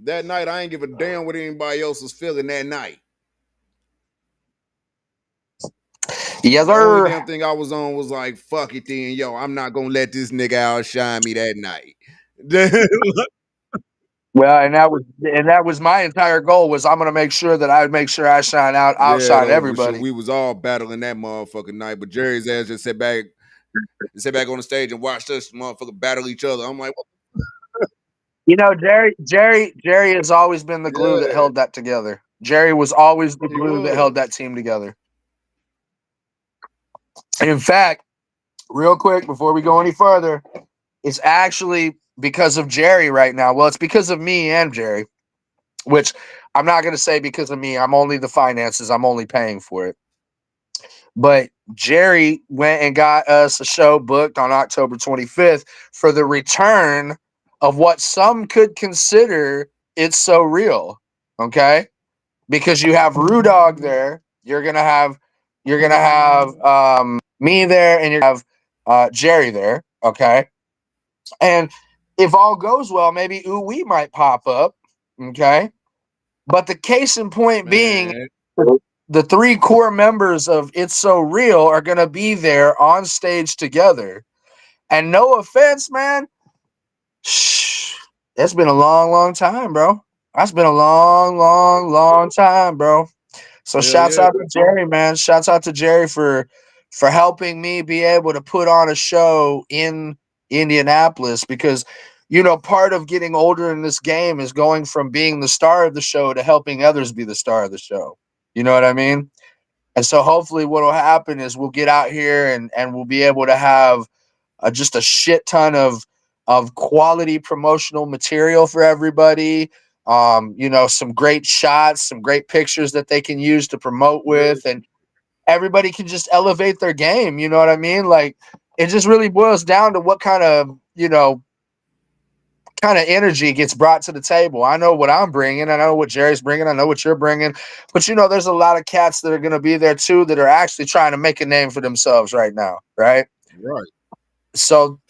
That night, I ain't give a damn what anybody else was feeling that night. Yes, sir. The only damn thing I was on was like, fuck it then, yo, I'm not gonna let this nigga outshine me that night. Well, and that was my entire goal was I'm gonna make sure that I outshine everybody. We was all battling that motherfucking night, but Jerry's ass just sat back on the stage and watched us motherfucker battle each other. I'm like, what? You know, Jerry has always been the glue that held that together. Jerry was always the glue that held that team together. And in fact, real quick before we go any further, it's actually because of Jerry right now. Well, it's because of me and Jerry, which I'm not going to say because of me. I'm only the finances. I'm only paying for it. But Jerry went and got us a show booked on October 25th for the return of what some could consider It's So Real. Okay? Because you have Rue Dog there. You're gonna have me there, and you're gonna have Jerry there. Okay? And if all goes well, maybe we might pop up. Okay? But the case in point being, the three core members of It's So Real are going to be there on stage together. And no offense, man. It's been a long, long time, bro. That's been a long, long, long time, bro. So shouts out to Jerry, man. Shouts out to Jerry for helping me be able to put on a show in Indianapolis, because part of getting older in this game is going from being the star of the show to helping others be the star of the show. You know what I mean? And so hopefully what will happen is we'll get out here and we'll be able to have just a shit ton of quality promotional material for everybody. Some great shots, some great pictures that they can use to promote with, and everybody can just elevate their game. You know what I mean? Like, it just really boils down to what kind of energy gets brought to the table. I know what I'm bringing. I know what Jerry's bringing. I know what you're bringing. But, there's a lot of cats that are going to be there, too, that are actually trying to make a name for themselves right now. Right. Right. So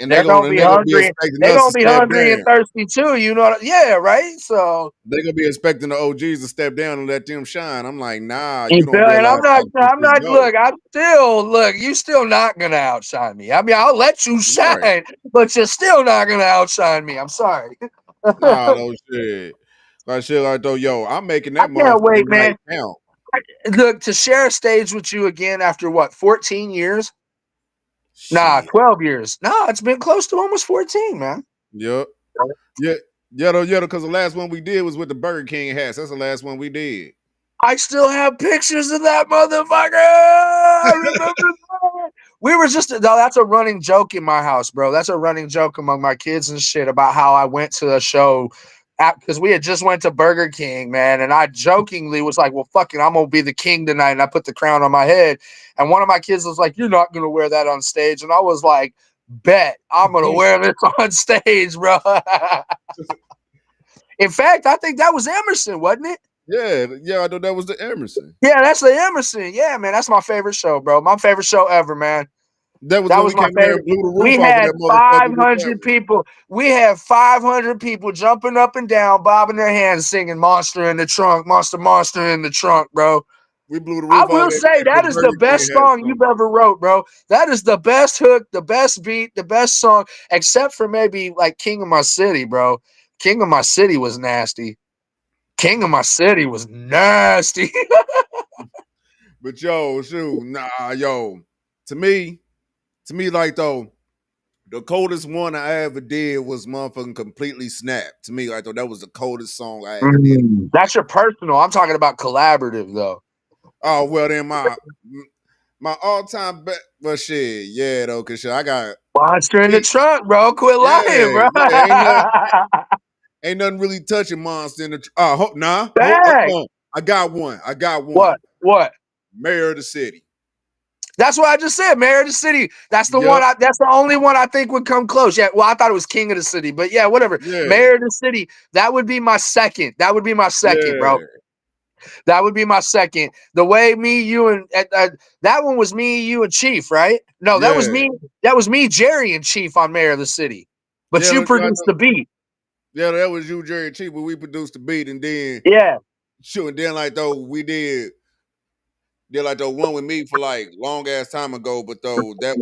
and they're going to be hungry. expecting They're us going to to be step hungry and down. thirsty, too. Yeah, right? So they're going to be expecting the OGs to step down and let them shine. I'm like, nah, you you don't feel, and realize how deep we go. you still not going to outshine me. I mean, I'll let you shine, Right. but you're still not going to outshine me. I'm sorry. Nah, no shit. Like though, yo, I'm making I that can't wait, motherfucking night man. count. Look, to share a stage with you again after what, 14 years? Nah, Shit. 12 years. Nah, it's been close to almost 14, man. Yep. Yeah, because the last one we did was with the Burger King hats. That's the last one we did. I still have pictures of that motherfucker. I remember that. We were that's a running joke in my house, bro. That's a running joke among my kids and shit about how I went to a show because we had just went to Burger King, man. And I jokingly was like, well, fuck it, I'm going to be the king tonight. And I put the crown on my head. And one of my kids was like, you're not going to wear that on stage. And I was like, bet I'm going to wear this on stage, bro. In fact, I think that was Emerson, wasn't it? Yeah, I thought that was the Emerson. Yeah, that's the Emerson. Yeah, man, that's my favorite show, bro. My favorite show ever, man. That was My came there favorite. and blew the roof We off of had that motherfucker with that 500 one. people. We had 500 people jumping up and down, bobbing their hands, singing "Monster in the Trunk," "Monster, Monster in the Trunk," bro. We blew the I roof off will that say that that is the Burger King best had song you've something. ever wrote, bro. That is the best hook, the best beat, the best song, except for maybe like "King of My City," bro. "King of My City" was nasty. "King of My City" was nasty. But yo, shoot, yo. To me, like though, the coldest one I ever did was motherfucking Completely Snapped. To me, like though, that was the coldest song I ever did. That's your personal. I'm talking about collaborative, though. Oh well, then my all time bet, but shit, yeah though, cause shit, I got Monster in the me, Trunk, bro. Quit lying, bro. yeah, ain't nothing really touching Monster in the. Hold Bang. on, I got one, What? What? Mayor of the City. That's what I just said. Mayor of the City. That's the one. Yep, That's the only one I think would come close. Yeah. Well, I thought it was King of the City, but yeah, whatever. yeah, Mayor of the City. That would be my second. That would be my second, bro. yeah, That would be my second. The way me, you, and that one was me, you, and Chief, right? No, that was yeah, me. That was me, Jerry, and Chief on Mayor of the City. But yeah. you produced the beat. Yeah, that was you, Jerry Cheap, but we produced the beat, and then Yeah. shoot, and then like though we did like the one with me for like long ass time ago, but though that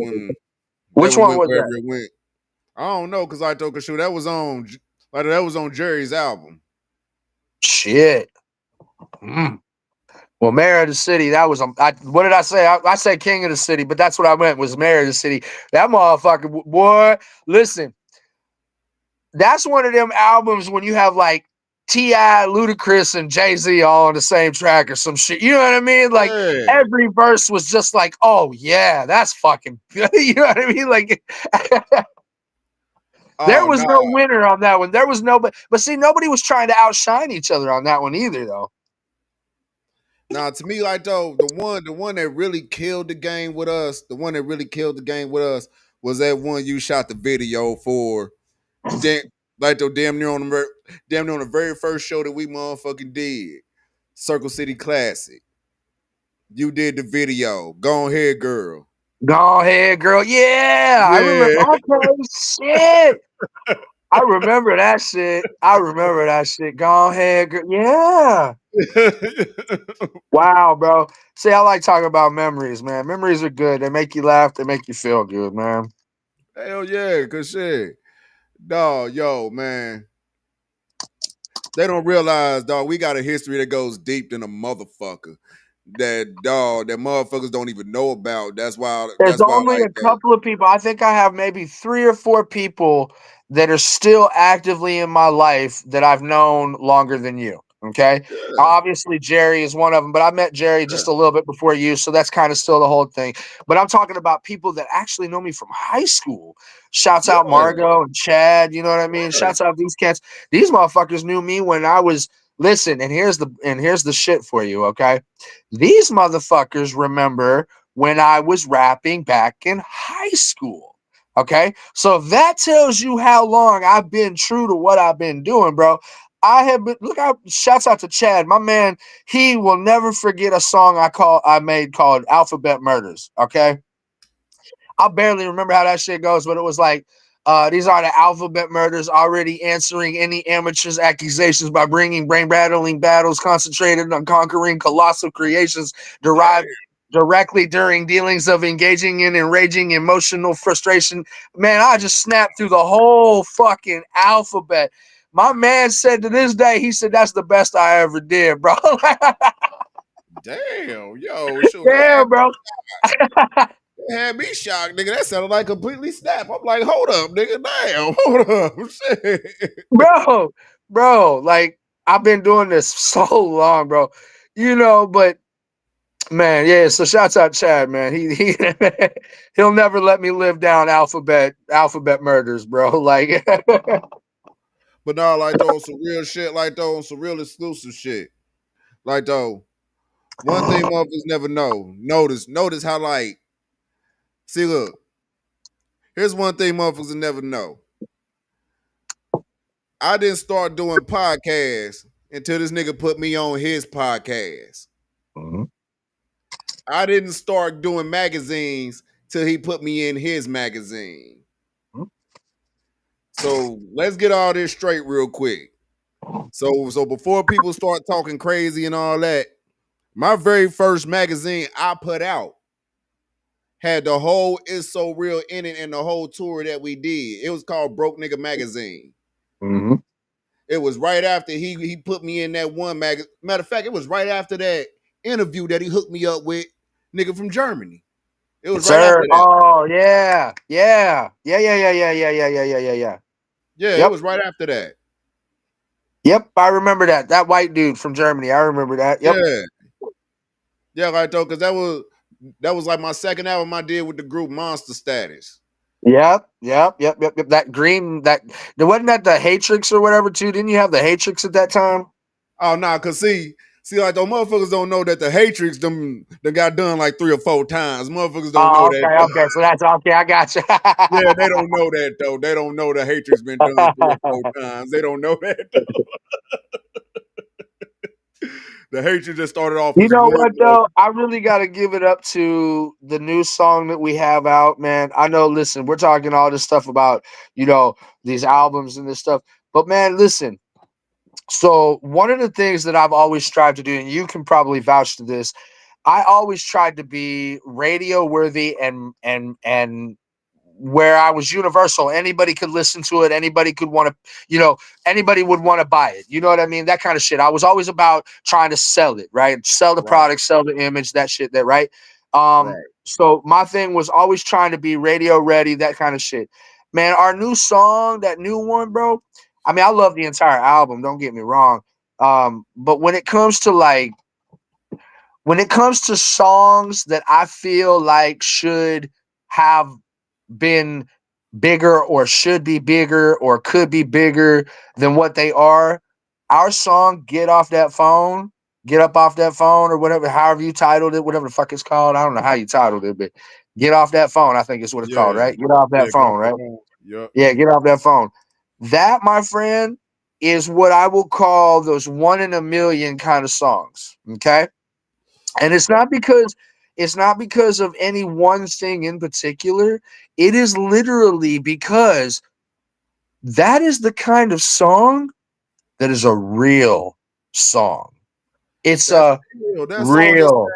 Which one one went was wherever that? it went. I don't know, cause I told cause shoot, that was on Jerry's album. Shit. Well, Mayor of the City, that was what did I say? I said King of the City, but that's what I meant was Mayor of the City. That motherfucker, boy, listen, that's one of them albums when you have like T.I., Ludacris, and Jay-Z all on the same track or some shit. You know what I mean? Like Yeah. every verse was just like, oh yeah, that's fucking good. You know what I mean? Like there Oh was no. no winner on that one. There was but see, nobody was trying to outshine each other on that one either, though. Now to me, like though, the one that really killed the game with us, was that one you shot the video for. Damn, like though, damn near on the very first show that we motherfucking did. Circle City Classic. You did the video. Go ahead, girl. Go ahead, girl. Yeah, I remember. Yeah. Okay, shit. I remember that shit. Go ahead, girl. Yeah. Wow, bro. See, I like talking about memories, man. Memories are good. They make you laugh. They make you feel good, man. Hell yeah, cause shit. Dog, yo, man. They don't realize, dog, we got a history that goes deep than a motherfucker. that dog that motherfuckers don't even know about. That's why. There's That's why. only Like, a couple of people. I think I have maybe 3 or 4 people that are still actively in my life that I've known longer than you. Okay. yeah, Obviously, Jerry is one of them, but I met Jerry yeah, just a little bit before you. So that's kind of still the whole thing. But I'm talking about people that actually know me from high school. Shouts out yeah, Margot and Chad. You know what I mean? Shouts out these cats. These motherfuckers knew me when I was. Listen, and here's the shit for you. Okay. These motherfuckers remember when I was rapping back in high school. Okay. So that tells you how long I've been true to what I've been doing, bro. I have been look out, shouts out to Chad. My man, he will never forget a song I made called Alphabet Murders. Okay. I barely remember how that shit goes, but it was like these are the alphabet murders already answering any amateur's accusations by bringing brain rattling battles concentrated on conquering colossal creations derived directly during dealings of engaging in enraging emotional frustration. Man, I just snapped through the whole fucking alphabet. My man said to this day, he said that's the best I ever did, bro. damn, yo, shoot, Damn, bro. that had me shocked, nigga. That sounded like completely snap. I'm like, hold up, nigga, damn, hold up, shit. bro, like I've been doing this so long, bro. But man, yeah. So shouts out Chad, man. He he'll never let me live down alphabet murders, bro. Like, But now, like though, some real shit, like though, some real exclusive shit, like though. One thing motherfuckers never know. Notice how like, see, look. Here's one thing motherfuckers never know. I didn't start doing podcasts until this nigga put me on his podcast. Mhm. I didn't start doing magazines till he put me in his magazine. So let's get all this straight real quick. So before people start talking crazy and all that, my very first magazine I put out had the whole It's So Real in it and the whole tour that we did. It was called Broke Nigga Magazine. Mhm. It was right after he put me in that one magazine. Matter of fact, it was right after that interview that he hooked me up with nigga from Germany. It was Yes, right after sir. that. Oh yeah. Yeah, it Yep, was right after that. yep. I remember that. That white dude from Germany. I remember that. Yep. Yeah. Yeah, right though, because that was like my second album I did with the group Monster Status. Yep. That green, wasn't that the Hatrix or whatever too? Didn't you have the Hatrix at that time? Oh nah, cause see, like those motherfuckers don't know that the Hatrix them got done like 3 or 4 times. Motherfuckers don't know Oh, that. okay. So that's okay. I got you. Yeah, they don't know that though. They don't know the Hatrix been done 3 or 4 times. They don't know that though. The Hatrix just started off You as know one. what though? I really got to give it up to the new song that we have out, man. I know. Listen, we're talking all this stuff about these albums and this stuff, but man, listen. So one of the things that I've always strived to do, and you can probably vouch to this, I always tried to be radio worthy and where I was universal. Anybody could listen to it. Anybody could want to, anybody would want to buy it. You know what I mean? That kind of shit. I was always about trying to sell it, right? Sell the Right, product, sell the image, that shit, that right. Um, right. so my thing was always trying to be radio ready, that kind of shit. Man, our new song, that new one, bro. I mean, I love the entire album, don't get me wrong. But when it comes to songs that I feel like should have been bigger or should be bigger or could be bigger than what they are, our song Get Up Off That Phone or whatever, however you titled it, whatever the fuck it's called. I don't know how you titled it, but Get Off That Phone, I think is what it's called, Yeah, right? Get Off yeah. That Get off Phone, that right? phone. Yep. Yeah, Get Off That Phone. That, my friend, is what I will call those one in a million kind of songs. Okay. And it's not because of any one thing in particular. It is literally because that is the kind of song that is a real song. It's That's a real. real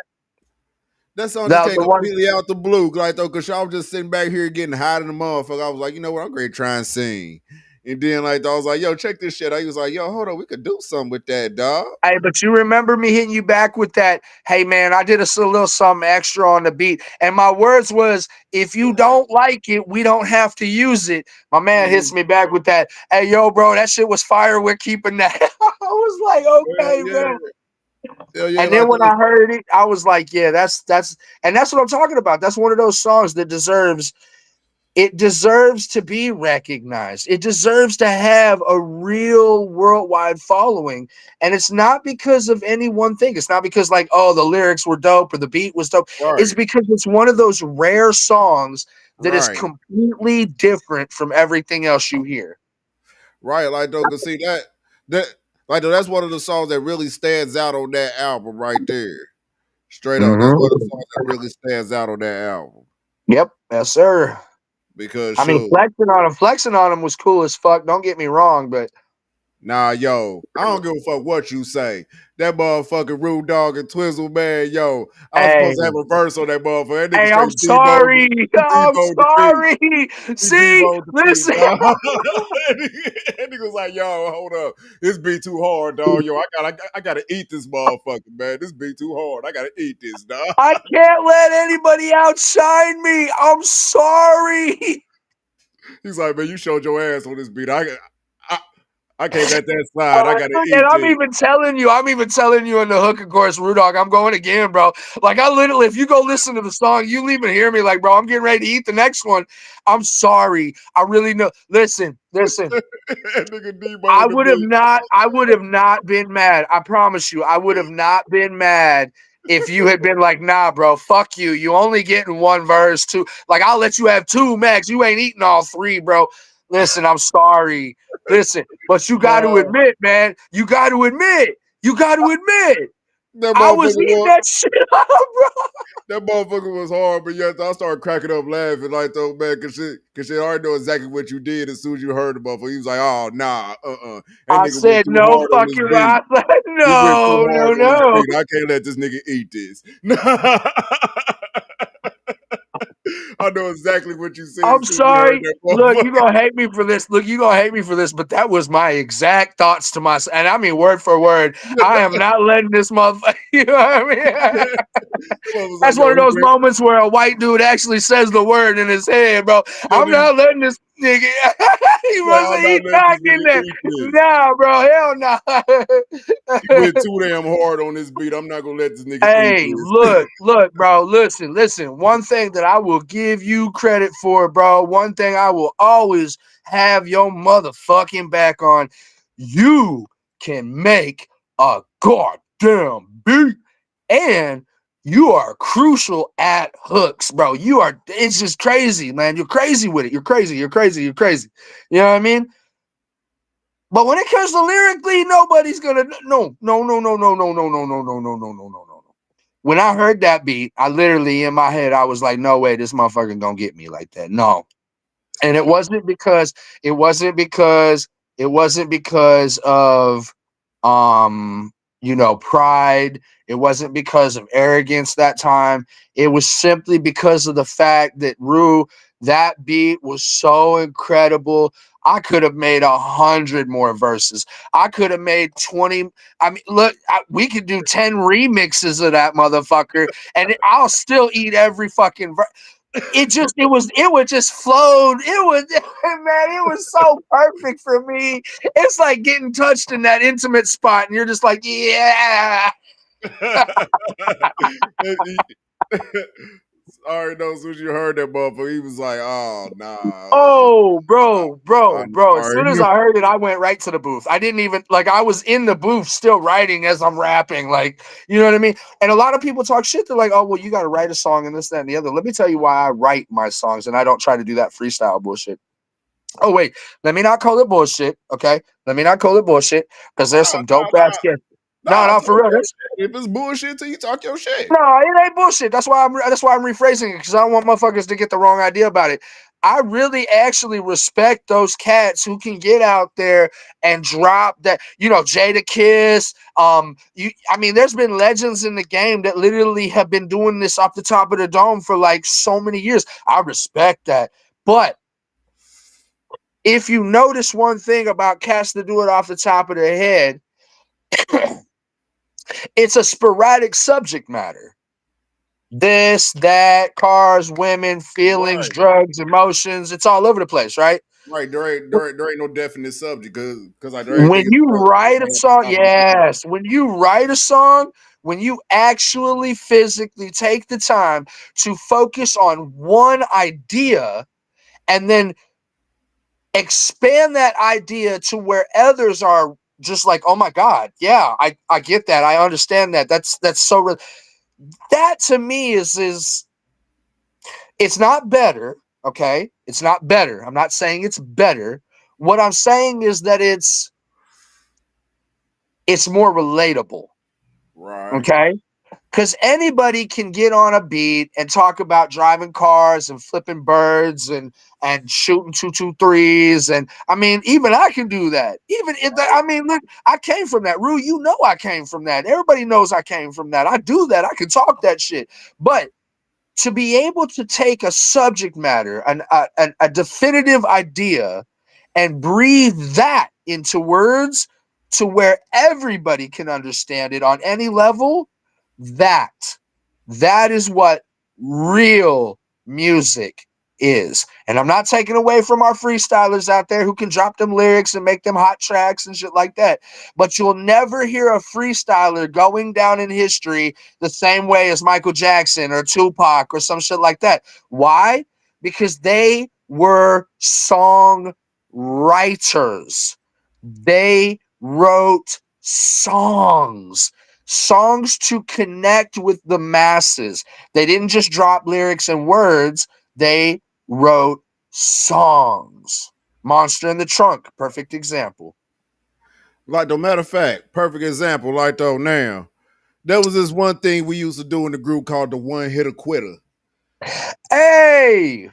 That song just the came one. completely out the blue, like though, cause y'all was just sitting back here getting hot in the motherfucker. I was like, you know what? I'm ready to try and sing. And then like I was like, yo, check this shit. I was like, yo, hold on, we could do something with that, dog. Hey, but you remember me hitting you back with that, hey man, I did a little something extra on the beat. And my words was, if you don't like it, we don't have to use it. My man hits me back with that, hey yo, bro, that shit was fire. We're keeping that. I was like, okay, man. Yeah, And then like when I heard it, I was like, yeah, that's and that's what I'm talking about. That's one of those songs that deserves to be recognized. It deserves to have a real worldwide following. And it's not because of any one thing. It's not because like, oh, the lyrics were dope or the beat was dope. It's because it's one of those rare songs that is completely different from everything else you hear. Right, like though, cause see that like though, that's one of the songs that really stands out on that album right there. Straight up, that's one of the songs that really stands out on that album. Yep, yes, sir. Because I mean, flexing on him was cool as fuck. Don't get me wrong, but nah, yo, I don't give a fuck what you say. That motherfucking Rude Dog and Twizm, man, yo, I was supposed to have a verse on that motherfucker. That nigga hey, I'm straight sorry. I'm Debo the beat. sorry. He See, Debo the beat, listen. dog. That nigga was like, yo, hold up. This beat too hard, dog. Yo, I gotta eat this motherfucker, man. This beat too hard. I gotta eat this, dog. I can't let anybody outshine me. I'm sorry. He's like, man, you showed your ass on this beat. I can't let that slide. I gotta eat And I'm this. even telling you in the hook, of course, Rudog, I'm going again, bro. Like, I literally, if you go listen to the song, you even hear me like, bro, I'm getting ready to eat the next one. I'm sorry. I really know. Listen. Nigga Debo I the would have beat. not been mad. I promise you, I would have not been mad if you had been like, nah, bro, fuck you. You only getting one verse, two. Like, I'll let you have two max. You ain't eating all three, bro. Listen, I'm sorry. Listen, but you got to admit, man, you got to admit, That I was motherfucker eating was that shit up, bro. that motherfucker was hard, but yet I started cracking up laughing like though, man, cause she already know exactly what you did as soon as you heard the motherfucker. He was like, oh nah, that I nigga went said, too no hard on this fucking beat. right. I said, He went too no, hard no, on this no. beat. I can't let this nigga eat this. I know exactly what you said I'm as soon as you heard sorry. that Look, you motherfucker. gonna hate me for this. But that was my exact thoughts to myself, and I mean word for word. I am not letting this motherfucker. You know what I mean? Was That's like, one yo, of those moments where a white dude actually says the word in his head, bro. I'm not letting this nigga. He I'm wasn't. not He's letting not this in nigga there. eat this. Nah, bro. Hell no. He went too damn hard on this beat. I'm not gonna let this nigga eat Hey, this. look, bro. Listen. One thing that I will give you credit for, bro. One thing I will always have your motherfucking back on. You can make a goddamn beat, and you are crucial at hooks, bro. It's just crazy, man. You're crazy with it. You're crazy. You know what I mean? But when it comes to lyrically, nobody's gonna no. When I heard that beat, I literally in my head, I was like, no way, this motherfucker gonna get me like that. No. And it wasn't because of pride. It wasn't because of arrogance that time. It was simply because of the fact that that beat was so incredible. I could have made 100 more verses. I could have made 20. I mean, look, we could do 10 remixes of that motherfucker, and I'll still eat every fucking verse. It would just flowed. It was man, it was so perfect for me. It's like getting touched in that intimate spot, and you're just like, yeah. I already know as soon as you heard that motherfucker, he was like, oh nah. Oh, bro. I'm As soon as sorry. I heard it, I went right to the booth. I didn't even I was in the booth still writing as I'm rapping. Like, you know what I mean? And a lot of people talk shit. They're like, oh, well, you got to write a song and this, that, and the other. Let me tell you why I write my songs and I don't try to do that freestyle bullshit. Oh, wait. Let me not call it bullshit. Okay. Let me not call it bullshit because there's some dope ass shit. No, Talk for real. your shit. If it's bullshit till you talk your shit. No, it ain't bullshit. That's why I'm rephrasing it because I don't want motherfuckers to get the wrong idea about it. I really actually respect those cats who can get out there and drop that, Jada Kiss. There's been legends in the game that literally have been doing this off the top of the dome for like so many years. I respect that. But if you notice one thing about cats that do it off the top of their head, it's a sporadic subject matter. This, that, cars, women, feelings, drugs, emotions. It's all over the place, right? Right, there ain't no definite subject because like When everything is you write a at the song, top of the dome. yes, when you write a song, when you actually physically take the time to focus on one idea and then expand that idea to where others are just like, oh my God, yeah, I get that. I understand that. That's so real. That to me is it's not better, okay? It's not better. I'm not saying it's better. What I'm saying is that it's more relatable, Right. okay? Because anybody can get on a beat and talk about driving cars and flipping birds and shooting 223s. And I mean, even I can do that. Even if that, I mean, look, I came from that. Rue, you know I came from that. Everybody knows I came from that. I do that. I can talk that shit. But to be able to take a subject matter, a definitive idea, and breathe that into words to where everybody can understand it on any level, that is what real music is. And I'm not taking away from our freestylers out there who can drop them lyrics and make them hot tracks and shit like that. But you'll never hear a freestyler going down in history the same way as Michael Jackson or Tupac or some shit like that. Why? Because they were song writers. They wrote songs to connect with the masses. They didn't just drop lyrics and words, they wrote songs. Monster in the Trunk, perfect example. Like, no matter of fact, perfect example. Like, though, now there was this one thing we used to do in the group called the one hitter quitter. Hey,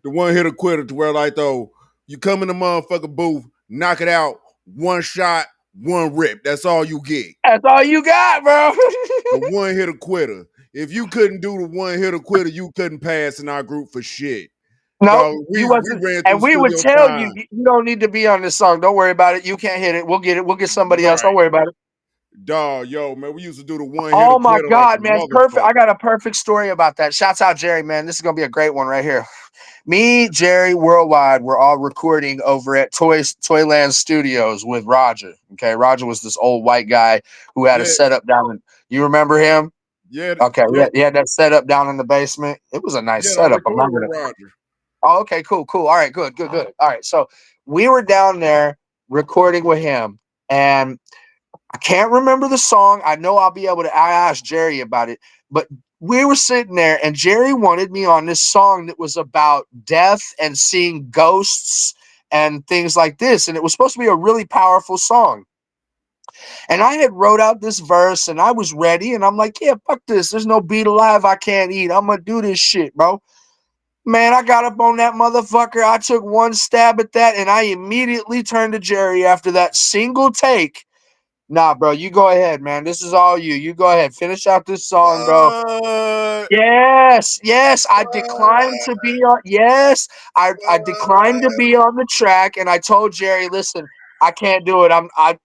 The one hitter quitter, to where, like, though, you come in the motherfucking booth, knock it out, one shot, one rip. That's all you get. that's all you got, bro. The one hitter quitter. If you couldn't do the one hitter quitter, you couldn't pass in our group for shit. Nope, Dog, you we wasn't. ran through And we would studio tell you, time. you don't need to be on this song. Don't worry about it. You can't hit it. We'll get it. We'll get somebody else. Don't Right. worry about it. Dog, yo, man, we used to do the one hitter Oh my quitter like a God, man. Perfect. I motherfucker. got a perfect story about that. Shouts out Jerry, man. This is gonna be a great one right here. Me, Jerry, Worldwide, we're all recording over at Toyland Studios with Roger. Okay, Roger was this old white guy who had a Yeah, setup down in. You remember him? yeah, Okay, yeah, he had that setup down in the basement. It was a nice yeah. I setup. I recorded remember with that. Roger. Oh, okay, cool. All right, good. All right, so we were down there recording with him, and I can't remember the song. I know I'll be able to. I asked Jerry about it, but we were sitting there, and Jerry wanted me on this song that was about death and seeing ghosts and things like this, and it was supposed to be a really powerful song. And I had wrote out this verse, and I was ready, and I'm like, yeah, fuck this. There's no beat alive I can't eat. I'm gonna do this shit, bro. Man, I got up on that motherfucker. I took one stab at that, and I immediately turned to Jerry after that single take. Nah, bro, you go ahead, man. This is all you. You go ahead. Finish out this song, bro. What? Yes. I declined What? to be on. Yes, I declined to What? be on the track, and I told Jerry, listen, I can't do it. I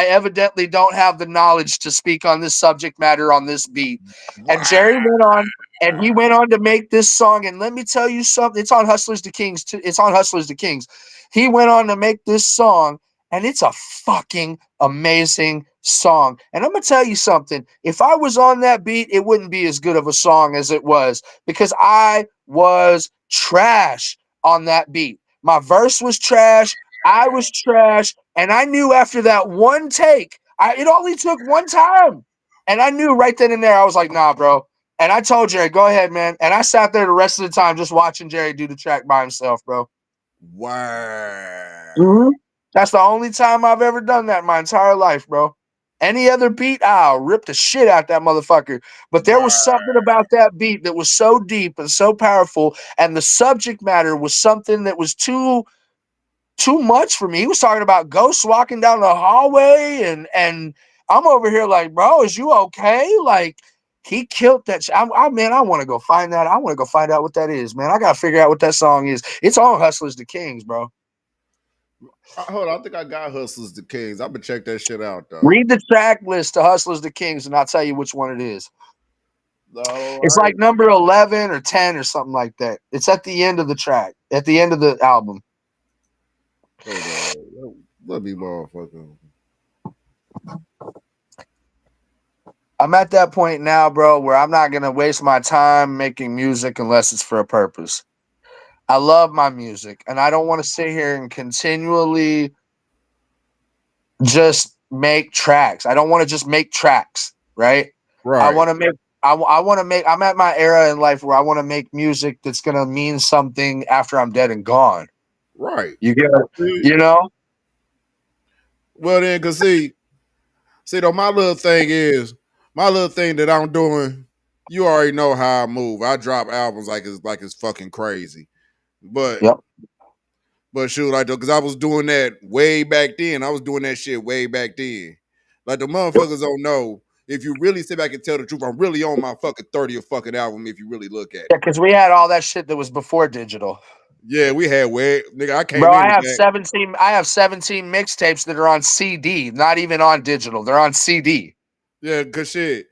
evidently don't have the knowledge to speak on this subject matter on this beat. And Jerry What? went on, and he went on to make this song. And let me tell you something. It's on Hustlers to Kings too. It's on Hustlers to Kings. He went on to make this song, and it's a fucking amazing song. And I'm gonna tell you something. If I was on that beat, it wouldn't be as good of a song as it was because I was trash on that beat. My verse was trash. I was trash, and I knew after that one take, it only took one time, and I knew right then and there. I was like, "Nah, bro." And I told Jerry, "Go ahead, man." And I sat there the rest of the time just watching Jerry do the track by himself, bro. Word. Mhm. That's the only time I've ever done that in my entire life, bro. Any other beat, I'll rip the shit out that motherfucker. But there was Word. something about that beat that was so deep and so powerful, and the subject matter was something that was too much for me. He was talking about ghosts walking down the hallway, and I'm over here like, bro, is you okay? Like, He killed that. Man, I want to go find that. I want to go find out what that is, man. I got to figure out what that song is. It's on Hustlers the Kings, bro. Hold on, I think I got Hustlers the Kings. I'm gonna check that shit out though. Read the track list to Hustlers the Kings, and I'll tell you which one it is. All It's right. like number 11 or 10 or something like that. It's at the end of the track, at the end of the album. Hold on. Let me motherfucker. I'm at that point now, bro, where I'm not gonna waste my time making music unless it's for a purpose. I love my music, and I don't want to sit here and continually just make tracks. I don't want to just make tracks, right? Right. I want to make. I want to make. I'm at my era in life where I want to make music that's gonna mean something after I'm dead and gone. Right. You get it? You know? Well then, cause see though, my little thing that I'm doing, you already know how I move. I drop albums like it's fucking crazy. But Yep. But shoot, like, because I was doing that way back then. I was doing that shit way back then. Like, the motherfuckers don't know. If you really sit back and tell the truth, I'm really on my fucking 30th fucking album if you really look at it. Yeah, because we had all that shit that was before digital. Yeah, we had way, nigga, I came Bro, in. I have 17 mixtapes that are on CD, not even on digital. They're on CD. Yeah, cause shit,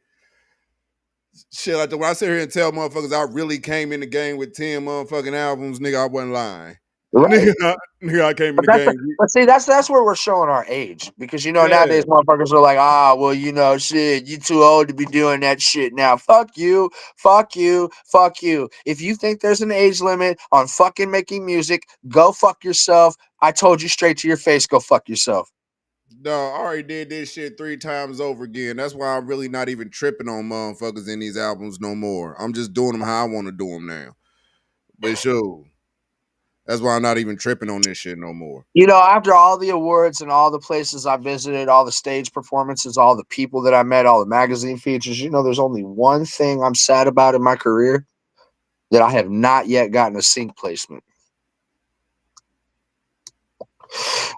like when I sit here and tell motherfuckers I really came in the game with 10 motherfucking albums, nigga, I wasn't lying. Right. Nigga, I came in the game. But see, that's where we're showing our age, because Yeah. nowadays motherfuckers are like, well, shit, you too old to be doing that shit now. Fuck you, fuck you, fuck you. If you think there's an age limit on fucking making music, go fuck yourself. I told you straight to your face, go fuck yourself. No, I already did this shit 3 times over again. That's why I'm really not even tripping on motherfuckers in these albums no more. I'm just doing them how I want to do them now. But sure, that's why I'm not even tripping on this shit no more. After all the awards and all the places I visited, all the stage performances, all the people that I met, all the magazine features, there's only one thing I'm sad about in my career, that I have not yet gotten a sync placement.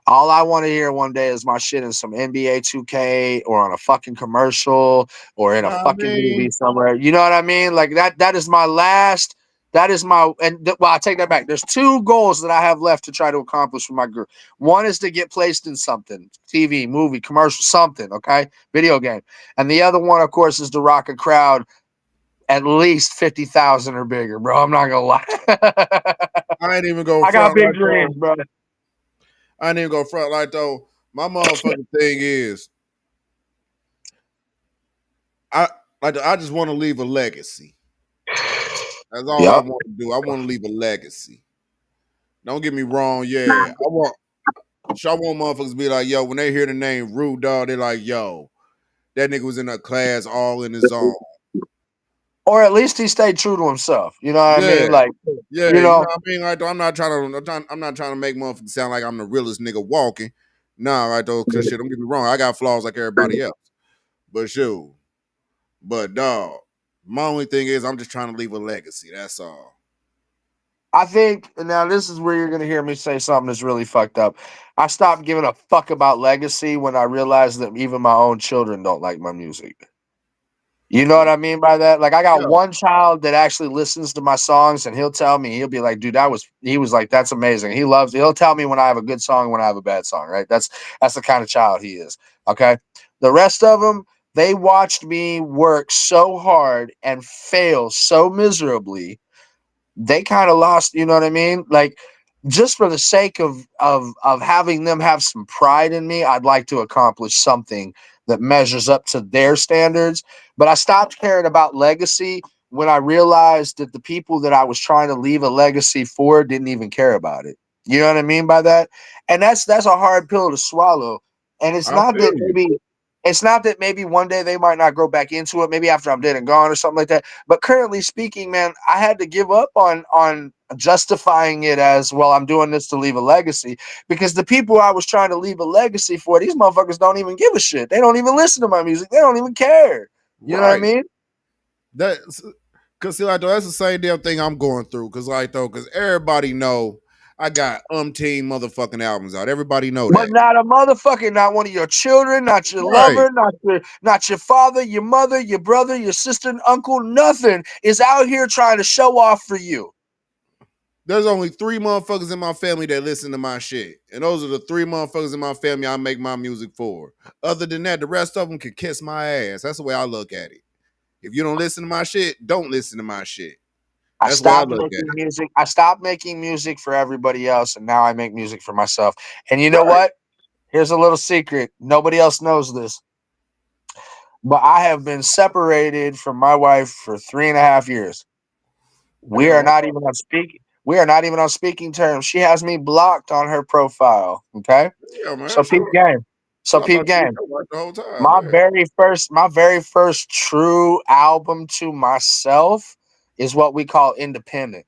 All I want to hear one day is my shit in some NBA 2K or on a fucking commercial or in a fucking movie somewhere. You know what I mean? Like that is my last. That is my well, I take that back. There's 2 goals that I have left to try to accomplish with my group. One is to get placed in something, TV, movie, commercial, something, okay? Video game. And the other one, of course, is to rock a crowd at least 50,000 or bigger, bro. I'm not gonna lie. I ain't even going. I got big dreams, bro. I ain't even go front like though. My motherfucking thing is, I just want to leave a legacy. That's all I want to do. I want to leave a legacy. Don't get me wrong. Yeah, I want motherfuckers to be like, yo, when they hear the name Rude Dog, they're like, yo, that nigga was in a class all in his own. Or at least he stayed true to himself. You know what I mean? Like, yeah, you know what I mean? Like, I'm not trying to make motherfuckers sound like I'm the realest nigga walking. Nah, right though, cause shit, don't get me wrong. I got flaws like everybody else. But shoot. But dog, my only thing is I'm just trying to leave a legacy. That's all. I think now this is where you're gonna hear me say something that's really fucked up. I stopped giving a fuck about legacy when I realized that even my own children don't like my music. You know what I mean by that? Like, I got one child that actually listens to my songs, and he'll tell me, he'll be like, dude, he was like, that's amazing. He'll tell me when I have a good song, when I have a bad song, right? That's the kind of child he is. Okay. The rest of them, they watched me work so hard and fail so miserably. They kind of lost, you know what I mean? Like, just for the sake of having them have some pride in me, I'd like to accomplish something that measures up to their standards. But I stopped caring about legacy when I realized that the people that I was trying to leave a legacy for didn't even care about it. You know what I mean by that? And that's a hard pill to swallow. And it's not that maybe one day they might not grow back into it, maybe after I'm dead and gone or something like that. But currently speaking, man, I had to give up on justifying it as, well, I'm doing this to leave a legacy, because the people I was trying to leave a legacy for, these motherfuckers don't even give a shit. They don't even listen to my music. They don't even care. You know what I mean? That's because see, like, though, that's the same damn thing I'm going through. Because everybody know I got umpteen motherfucking albums out. Everybody know But that. not a motherfucker, not one of your children, not your Right. lover, not your father, your mother, your brother, your sister, and uncle, nothing is out here trying to show off for you. There's only 3 motherfuckers in my family that listen to my shit. And those are the 3 motherfuckers in my family I make my music for. Other than that, the rest of them can kiss my ass. That's the way I look at it. If you don't listen to my shit, don't listen to my shit. I That's the way I stopped look making at it. music. I stopped making music for everybody else, and now I make music for myself. And you know Right. what? Here's a little secret. Nobody else knows this. But I have been separated from my wife for 3.5 years. We are Damn, not even on speaking. We are not even on speaking terms. She has me blocked on her profile. Okay. yeah, man. So Shit. peep game. So Shit, I peep thought you game. were right the whole time. My Man. very first true album to myself is what we call Independent.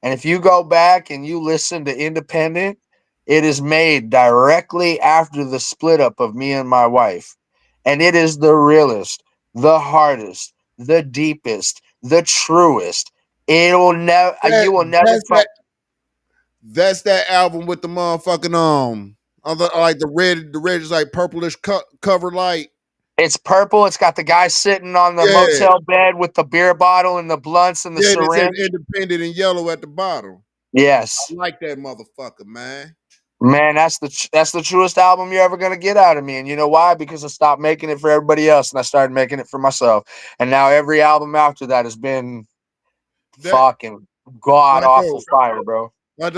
And if you go back and you listen to Independent, it is made directly after the split up of me and my wife. And it is the realest, the hardest, the deepest, the truest. It'll never That, you will never that's find. that that's that album with the motherfucking like the red is like purplish cover light. It's purple. It's got the guy sitting on the Yeah. motel bed with the beer bottle and the blunts and the Yeah, and it says syringe. independent in yellow at the bottom. I Yes. like that motherfucker, man. Man, that's the truest album you're ever gonna get out of me, and you know why? Because I stopped making it for everybody else, and I started making it for myself. And now every album after that has been That fucking god like awful oh, fire, bro. that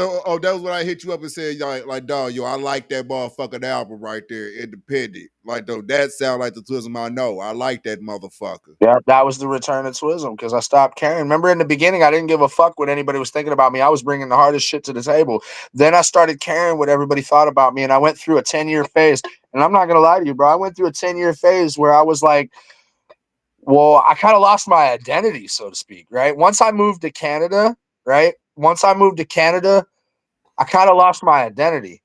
was when I hit you up and said like dog, yo, I like that motherfucking album right there, independent. Like though that sound like the Twizm I know. I like that motherfucker. Yeah, that was the return of Twism because I stopped caring. Remember in the beginning, I didn't give a fuck what anybody was thinking about me. I was bringing the hardest shit to the table. Then I started caring what everybody thought about me, and I went through a 10-year phase. And I'm not gonna lie to you, bro. I went through a 10-year phase where I was like, well, I kind of lost my identity, so to speak, right? Once I moved to Canada, right? Once I moved to Canada, I kind of lost my identity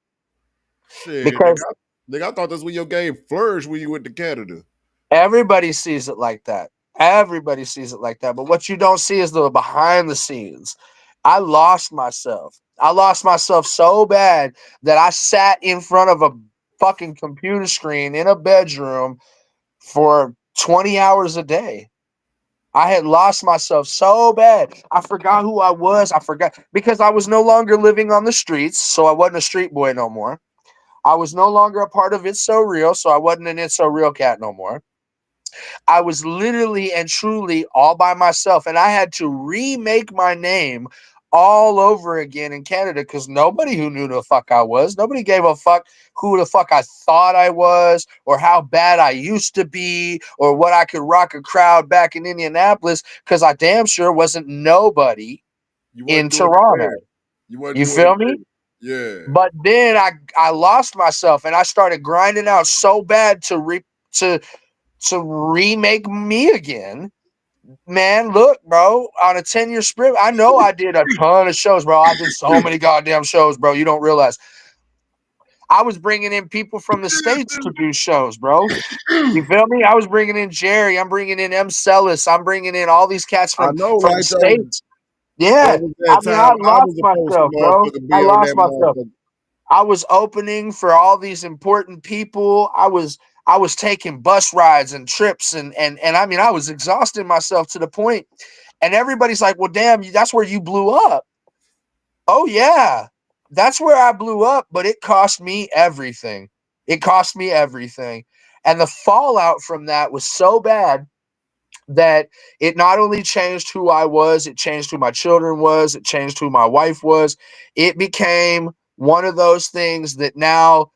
Shit, because I thought that's when your game flourished when you went to Canada. everybody sees it like that. Everybody sees it like that. But what you don't see is the behind the scenes. I lost myself. I lost myself so bad that I sat in front of a fucking computer screen in a bedroom for 20 hours a day. I had lost myself so bad. I forgot who I was. I forgot because I was no longer living on the streets. So I wasn't a street boy no more. I was no longer a part of It's So Real. So I wasn't an It's So Real cat no more. I was literally and truly all by myself. And I had to remake my name all over again in Canada because nobody who knew the fuck I was, nobody gave a fuck who the fuck I thought I was or how bad I used to be or what I could rock a crowd back in Indianapolis because I damn sure wasn't nobody You in wasn't doing it Toronto. there. You wasn't You doing it feel me? there. Yeah. But then I lost myself and I started grinding out so bad to remake me again. Man, look, bro, on a 10-year sprint, I know I did a ton of shows, bro. I did so many goddamn shows, bro. You don't realize. I was bringing in people from the States to do shows, bro. You feel me? I was bringing in Jerry. I'm bringing in M. Celis. I'm bringing in all these cats I know, from the right though. States. Yeah. That was I that mean, I time I lost was supposed to myself, bro. motherfucker I be on lost that myself. motherfucker. I was opening for all these important people. I was taking bus rides and trips and I mean I was exhausting myself to the point. And everybody's like, "Well, damn, that's where you blew up." Oh yeah. That's where I blew up, but it cost me everything. It cost me everything. And the fallout from that was so bad that it not only changed who I was, it changed who my children was, it changed who my wife was. It became one of those things that now,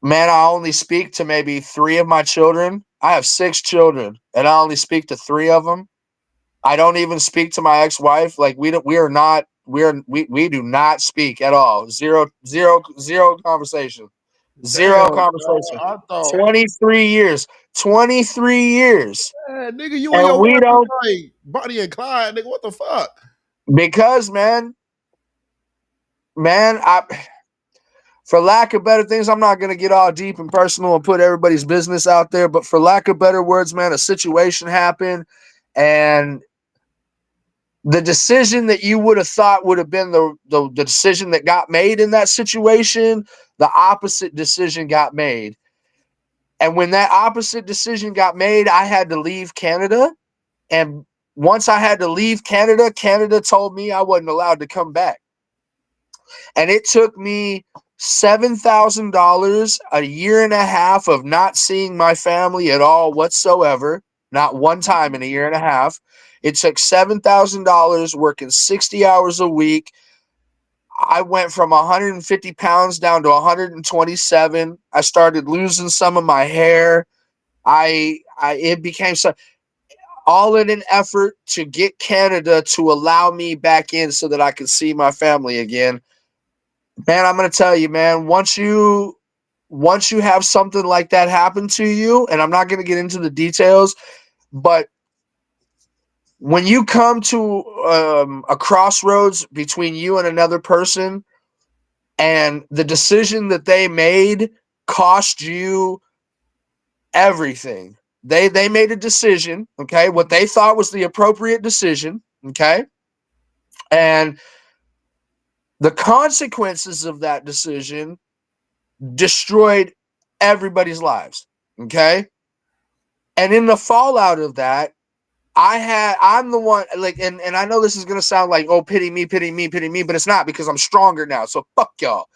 man, I only speak to maybe 3 of my children. I have 6 children, and I only speak to 3 of them. I don't even speak to my ex-wife. Like we do not speak at all. Zero conversation. Zero Damn, conversation. I thought, 23 years. 23 years. man, nigga, you and And your we wife don't was like Bonnie and Clyde, nigga. What the fuck? because man, I for lack of better things, I'm not gonna get all deep and personal and put everybody's business out there, but for lack of better words, man, a situation happened and the decision that you would have thought would have been the decision that got made in that situation, the opposite decision got made. And when that opposite decision got made, I had to leave Canada. And once I had to leave Canada, Canada told me I wasn't allowed to come back. And it took me $7,000, a year and a half of not seeing my family at all whatsoever, not one time in a year and a half. It took $7,000 working 60 hours a week. I went from 150 pounds down to 127. I started losing some of my hair. It became so, all in an effort to get Canada to allow me back in so that I could see my family again. Man, I'm going to tell you, man, once you have something like that happen to you, and I'm not going to get into the details, but when you come to a crossroads between you and another person, and the decision that they made cost you everything. They made a decision, okay, what they thought was the appropriate decision, okay? And the consequences of that decision destroyed everybody's lives, okay? And in the fallout of that, I'm the one, like, and I know this is gonna sound like, oh, pity me, pity me, pity me, but it's not, because I'm stronger now. So fuck y'all.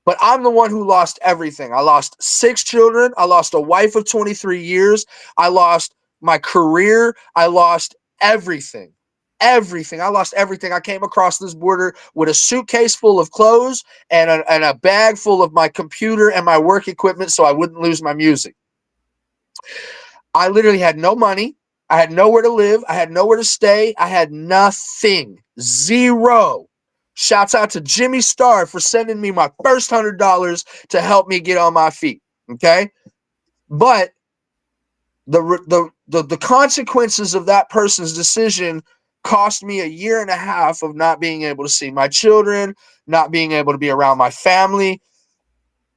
But I'm the one who lost everything. I lost 6 children. I lost a wife of 23 years. I lost my career. I lost everything. Everything. I lost everything. I came across this border with a suitcase full of clothes and a bag full of my computer and my work equipment so I wouldn't lose my music. I literally had no money. I had nowhere to live. I had nowhere to stay. I had nothing. Zero. Shouts out to Jimmy Starr for sending me my first $100 to help me get on my feet. Okay. But the consequences of that person's decision cost me a year and a half of not being able to see my children, not being able to be around my family.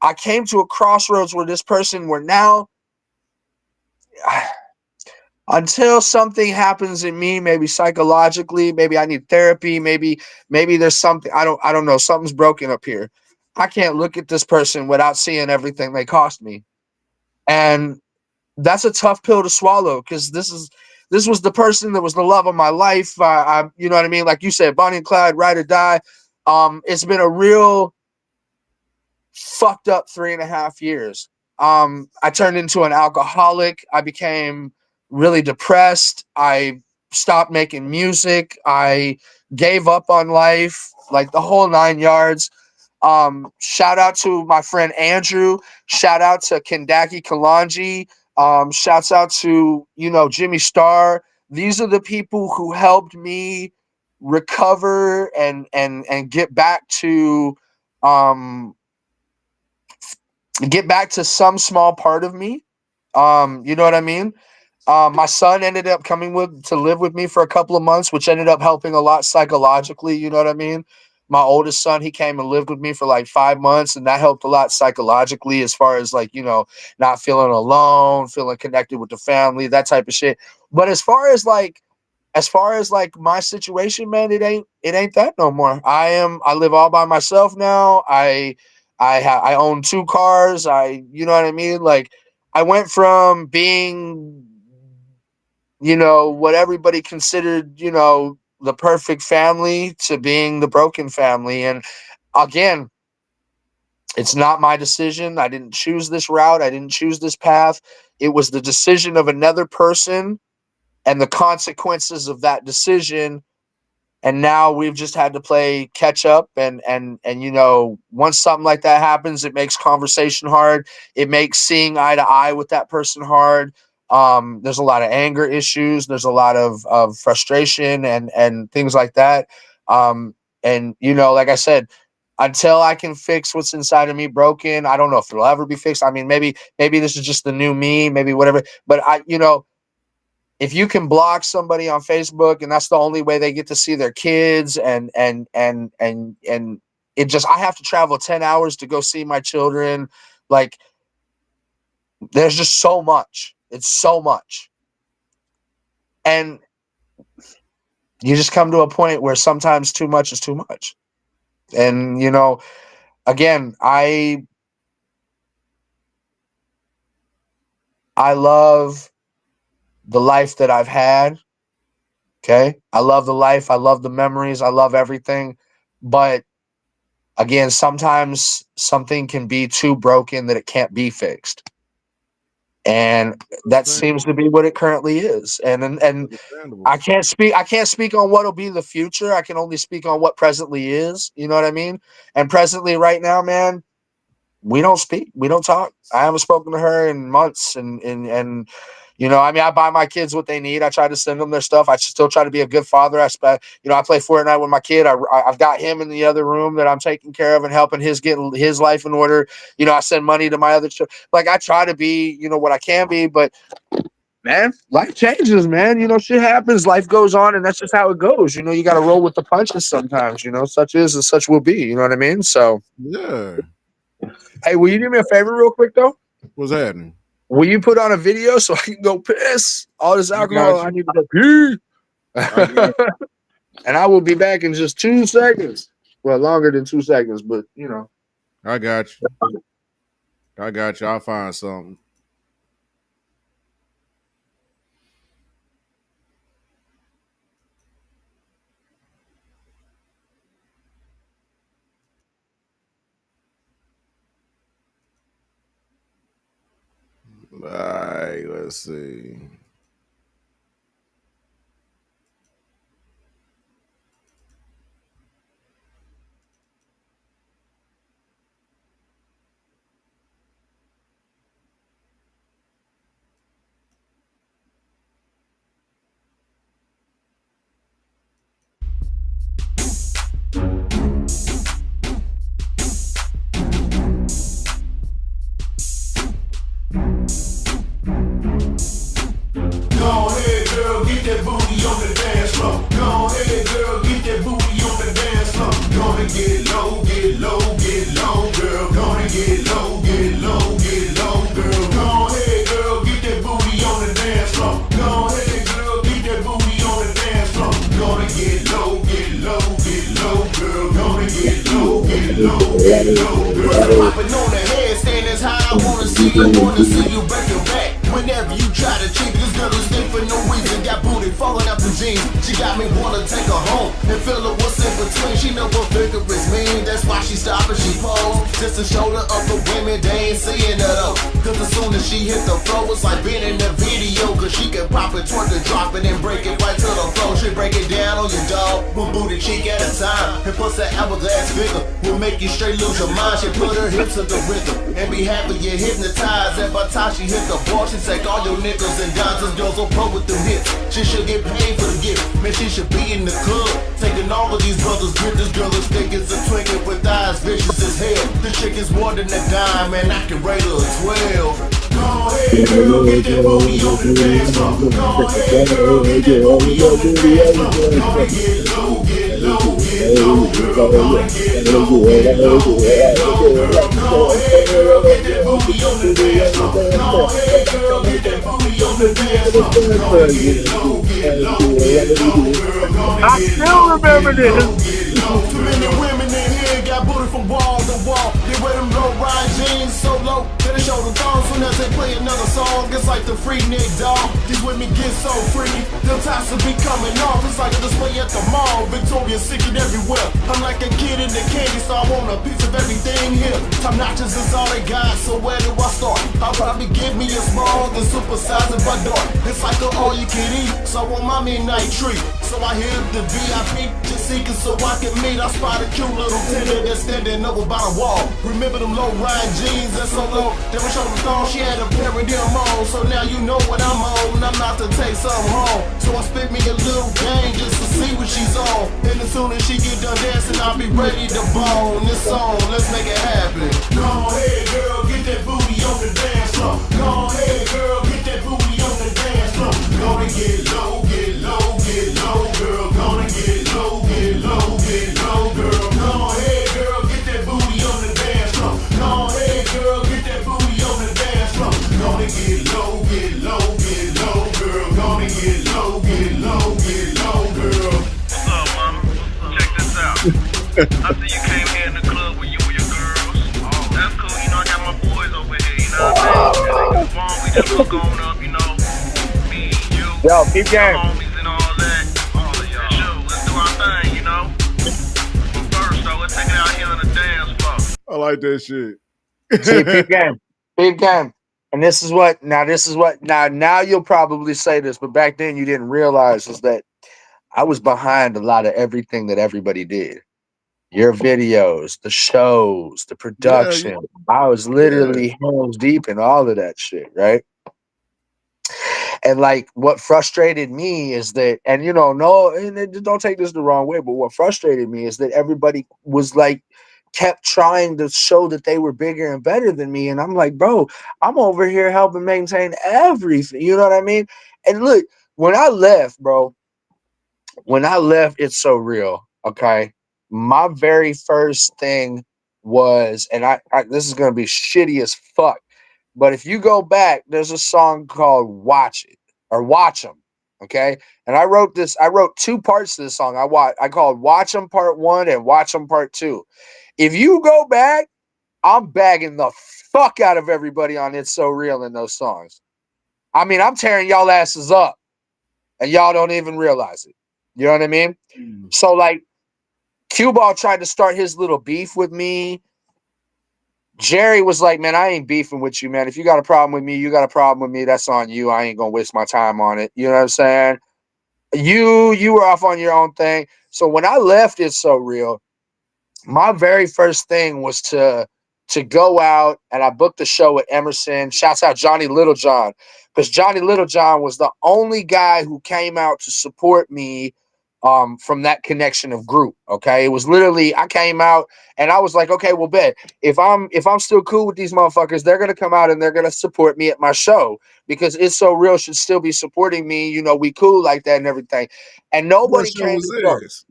I came to a crossroads where this person were now, until something happens in me, maybe psychologically, maybe I need therapy, maybe there's something, I don't know, something's broken up here. I can't look at this person without seeing everything they cost me. And that's a tough pill to swallow, because this was the person that was the love of my life. You know what I mean? Like you said, Bonnie and Clyde, ride or die. It's been a real fucked up 3.5 years. I turned into an alcoholic. I became really depressed. I stopped making music. I gave up on life, like the whole 9 yards. Shout out to my friend Andrew. Shout out to Kendaki Kalanji. Shouts out to, Jimmy Starr. These are the people who helped me recover and get back to some small part of me. You know what I mean? My son ended up coming to live with me for a couple of months, which ended up helping a lot psychologically. You know what I mean? My oldest son, he came and lived with me for like 5 months, and that helped a lot psychologically, as far as like, not feeling alone, feeling connected with the family, that type of shit. But as far as like my situation, man, it ain't that no more. I live all by myself now. I own 2 cars. You know what I mean? Like, I went from being, what everybody considered, the perfect family, to being the broken family. And again, it's not my decision. I didn't choose this route. I didn't choose this path. It was the decision of another person and the consequences of that decision. And now we've just had to play catch up, and once something like that happens, it makes conversation hard. It makes seeing eye to eye with that person hard. There's a lot of anger issues. There's a lot of frustration and things like that. And like I said, until I can fix what's inside of me broken, I don't know if it'll ever be fixed. I mean, maybe this is just the new me, maybe whatever. But if you can block somebody on Facebook and that's the only way they get to see their kids, and it just, I have to travel 10 hours to go see my children. Like, there's just so much. It's so much. And you just come to a point where sometimes too much is too much. And, you know, again, I love the life that I've had. Okay. I love the life. I love the memories. I love everything. But again, sometimes something can be too broken that it can't be fixed. And that seems to be what it currently is. And I can't speak on what'll be the future. I can only speak on what presently is. You know what I mean? And presently right now, man, we don't speak. We don't talk. I haven't spoken to her in months. And you know, I mean, I buy my kids what they need. I try to send them their stuff. I still try to be a good father. I play Fortnite with my kid. I've got him in the other room that I'm taking care of and helping get his life in order. You know, I send money to my other like I try to be, you know, what I can be, but man, life changes, man. You know, shit happens, life goes on, and that's just how it goes. You know, you got to roll with the punches sometimes, you know, such is and such will be. You know what I mean? So, yeah. Hey, will you do me a favor real quick, though? What's happening? Will you put on a video so I can go piss? All this alcohol, I need to go pee. And I will be back in just 2 seconds. Well, longer than 2 seconds, but, you know. I got you. I'll find something. All right, let's see. Go ahead, girl, get that booty on the dance floor. Go ahead, girl, get that booty on the dance floor. Gonna get low, get low, get low, girl. Gonna get low, get low, get low, girl. Go ahead, girl, get that booty on the dance floor. Go ahead, girl, get that booty on the dance floor. Gonna get low, get low, get low, girl. Gonna get low, get low, get low, girl. Popping on the headstand is how I wanna see you break your back. Whenever you try to cheat, this girl is stay for no reason. Got booty falling out the jeans. She got me wanna take her home and feel her what's in between. She know what vigorous mean. That's why she stop and she pose just to show the upper women they ain't seeing her though. Cause as soon as she hit the floor, it's like being in the video. Cause she can pop it, twerk it, drop it, and break it right to the floor. She break it down on your dog, one booty cheek at a time. And plus that hourglass figure will make you straight lose your mind. She put her hips to the rhythm and be happy you're hypnotized. And by the time she hit the ball, she take all your nickels and dimes. This girl's so pro with them hits. She should get paid for the gift. Man, she should be in the club, taking all of these brothers' grip. This girl is thick as a twinkle with eyes vicious as hell. This chick is more than a dime, and I can rate her a 12. Go ahead, girl, get that booty on the dance floor. Go ahead, girl, get that booty on the dance floor. Gonna get low, get low, get low, girl. Gonna get low, get low, get low, girl. Go ahead, girl, get that booty on the dance floor. Go ahead, girl, get that booty on the dance floor. Gonna get low, get low, get low, girl. I still remember this. Too many women in here got booty from wall to wall. They wear them low ride jeans so low that they show the thongs. Soon as they play another song, it's like the free Nick dog. These women get so free, them ties will be coming off. It's like a display at the mall. Victoria's Secret everywhere. I'm like a kid in the candy store. I want a piece of everything here. Top notches is all they got, so where do I start? I'll probably give me a small, then supersize it by dark. It's like an all you can eat, so I want my midnight treat. So I hit the VIP, just seeking so I can meet. I spot a cute little tender that's standing over by the wall. Remember them low ride jeans that's so low, they were showing the thong. She had a pair of them on, so now you know what I'm on. I'm about to take something home, so I spit me a little game just to see what she's on. And as soon as she get done dancing, I'll be ready to bone this song. Let's make it happen. Go ahead, girl, get that booty on the dance floor. Go ahead, girl, get that booty on the dance floor. Gonna get low, get low, get low, girl. Gonna get low, get low, get low, girl. Go ahead, girl, get that booty on the dance floor. Go ahead, girl, get that booty on the dance floor. Gonna get low, get low, get low, girl. Gonna get low, get low, get low, girl. I see you came here in the club with you and your girls. That's cool, you know, I got my boys over here, you know what I'm saying? Come on, we just hook on up, you know. Me, you, Yo, peep your game. homies and all that. All of y'all. Sure, let's do our thing, you know. But first, though, let's take it out here on the dance floor. I like that shit. See, peep game. Peep game. And this is what now you'll probably say this, but back then you didn't realize is that I was behind a lot of everything that everybody did. Your videos, the shows, the Yeah, production. I was yeah. literally hands deep in all of that shit, right? And like what frustrated me is that, and no, and don't take this the wrong way, but what frustrated me is that everybody was like kept trying to show that they were bigger and better than me. And I'm like, bro, I'm over here helping maintain everything. You know what I mean? And look, when I left, bro, it's so real. Okay. My very first thing was, and I this is gonna be shitty as fuck. But if you go back, there's a song called Watch It or Watch 'em. Okay. And I wrote 2 parts to this song. I called Watch 'em Part 1 and Watch 'em Part 2. If you go back, I'm bagging the fuck out of everybody on It's So Real in those songs. I mean, I'm tearing y'all asses up and y'all don't even realize it. You know what I mean? So like Cue Ball tried to start his little beef with me. Jerry was like, man, I ain't beefing with you, man. If you got a problem with me, you got a problem with me. That's on you. I ain't gonna waste my time on it. You know what I'm saying? You were off on your own thing. So when I left It's So Real, my very first thing was to go out, and I booked a show at Emerson. Shouts out Johnny Littlejohn, because Johnny Littlejohn was the only guy who came out to support me from that connection of group. Okay, it was literally I came out and I was like, okay, well, bet if I'm still cool with these motherfuckers, they're gonna come out and they're gonna support me at my show because It's So Real should still be supporting me. You know, we cool like that and everything. And What nobody show came was to the show. this?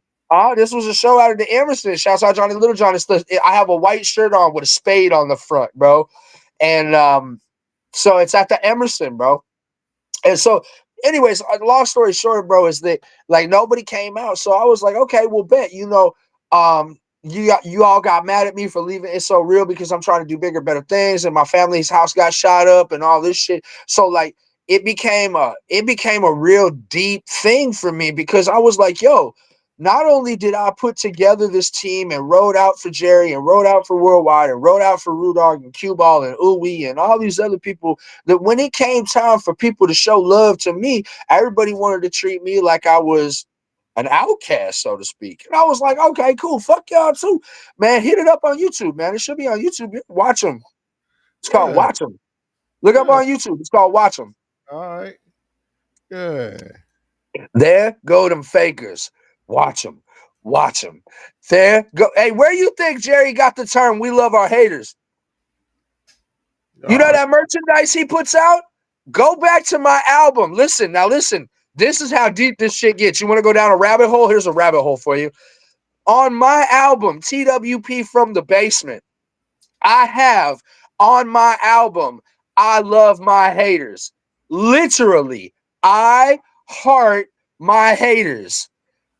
This was a show out of the Emerson. Shouts out Johnny Littlejohn. I have a white shirt on with a spade on the front, bro. And so it's at the Emerson, bro. And so, anyways, long story short, bro, is that like nobody came out. So I was like, okay, well, bet you all got mad at me for leaving It's So Real because I'm trying to do bigger, better things, and my family's house got shot up and all this shit. So like it became a real deep thing for me because I was like, yo, not only did I put together this team and rode out for Jerry and rode out for Worldwide and rode out for Rudog and Cue Ball and Uwe and all these other people, that when it came time for people to show love to me, everybody wanted to treat me like I was an outcast, so to speak. And I was like, okay, cool. Fuck y'all too. Man, hit it up on YouTube, man. It should be on YouTube. Watch them. It's called Yeah, Watch them. Look up yeah. on YouTube. It's called Watch them. All right. Yeah. There go them fakers. Watch them. Watch them. There go. Hey, where you think Jerry got the term "we love our haters"? You know that merchandise he puts out? Go back to my album. Listen. This is how deep this shit gets. You want to go down a rabbit hole? Here's a rabbit hole for you. On my album, TWP from the Basement, I have on my album, I love my haters. Literally, I heart my haters.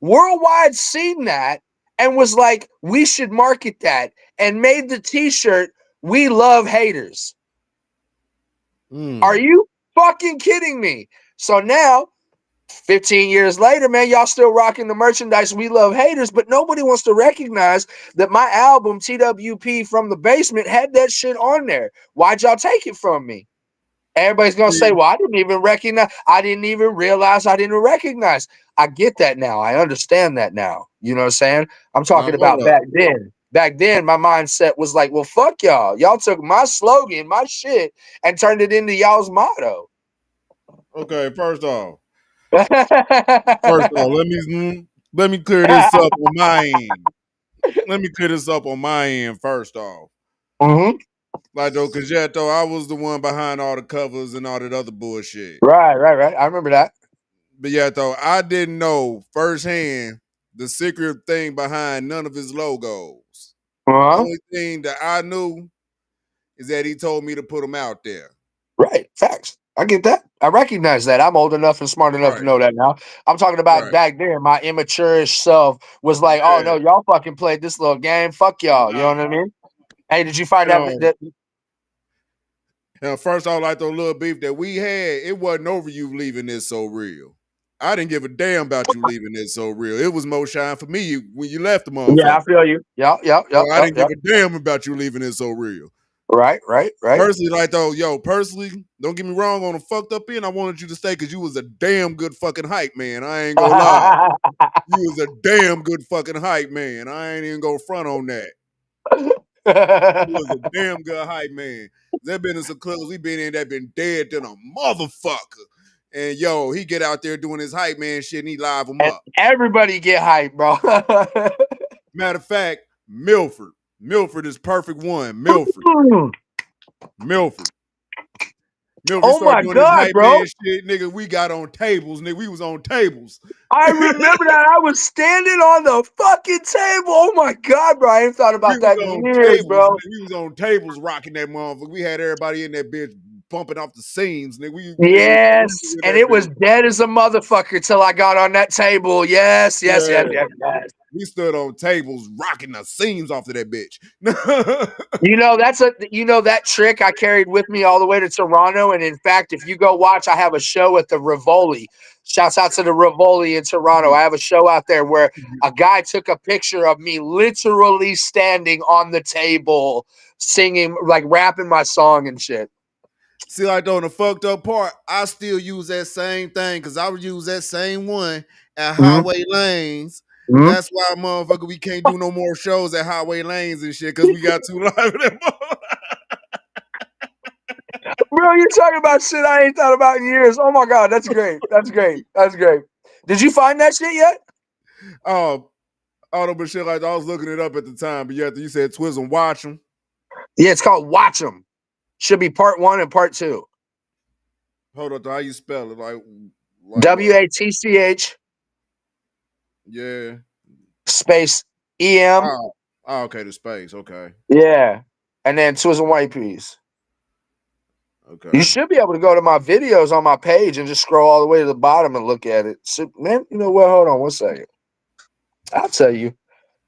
Worldwide seen that and was like, we should market that and made the t-shirt, we love haters. Are you fucking kidding me? So now, 15 years later, man, y'all still rocking the merchandise. We love haters, but nobody wants to recognize that my album, TWP from the Basement, had that shit on there. Why'd y'all take it from me? Everybody's going to say, well, I didn't even recognize. I didn't even realize I didn't recognize. I get that now. I understand that now. You know what I'm saying? I'm talking about back then. Back then, my mindset was like, well, fuck y'all. Y'all took my slogan, my shit, and turned it into y'all's motto. Okay, first off, let me clear this up on my end. Let me clear this up on my end first off. Mm-hmm. Like though, cause yeah, though I was the one behind all the covers and all that other bullshit. Right. I remember that. But yeah, though I didn't know firsthand the secret thing behind none of his logos. The only thing that I knew is that he told me to put them out there. Right. Facts. I get that. I recognize that. I'm old enough and smart enough to Right, know that now. I'm talking about right. back then. My immature-ish self was like, "Oh no, Yeah. y'all fucking played this little game. Fuck y'all." You know what I Nah, mean? Hey, did you find you that? know, first off, like the little beef that we had, it wasn't over you leaving this so real. I didn't give a damn about you leaving this so real. It was more shine for me when you left the Yeah, I motherfucker. feel you. Yep, yep, yep, So I yep, didn't give yep. a damn about you leaving it so real. Right, right, right. Personally, like though, personally, don't get me wrong, on a fucked up end, I wanted you to stay because you was a damn good fucking hype man. I ain't gonna lie. You was a damn good fucking hype man. I ain't even gonna front on that. You was a damn good hype man. There been in some clubs we been in that been dead than a motherfucker. And yo, he get out there doing his hype man shit and he live them And up. everybody get hyped, bro. Matter of fact, Milford. Milford is perfect one. Milford. Milford. Milford Oh started my doing this god, hype bro. man shit, nigga. We got on tables, nigga. We was on tables. I remember that. I was standing on the fucking table. Oh my god, bro. I ain't thought We about was that in on years, tables, bro. nigga. We was on tables rocking that motherfucker. We had everybody in that bitch bumping off the seams, nigga. We was Yes. in And that it was bitch. dead as a motherfucker till I got on that table. Yes, yes, yes, Yeah. yes, yes. We stood on tables rocking the seams off of that bitch. You know, that trick I carried with me all the way to Toronto. And in fact, if you go watch, I have a show at the Rivoli. Shouts out to the Rivoli in Toronto. I have a show out there where a guy took a picture of me literally standing on the table, singing, like rapping my song and shit. See, like on the fucked up part, I still use that same thing because I would use that same one at Mhm, Highway Lanes. mhm. That's why, motherfucker, we can't do no more shows at Highway Lanes and shit because we got too live in that motherfucker. Bro, you're talking about shit I ain't thought about in years. Oh my god, that's great. That's great. That's great. Did you find that shit yet? Oh, all but shit like that. I was looking it up at the time, but yeah, you said Twizm watch them. Yeah, it's called Watch 'em. Should be part 1 and part 2. Hold up, how you spell it? Like what? WATCH Yeah. space EM. Oh, okay, the space. Okay. Yeah. And then Twizm White Peas. You Okay. should be able to go to my videos on my page and just scroll all the way to the bottom and look at it. So, man, you know what? Hold on one second. I'll tell you.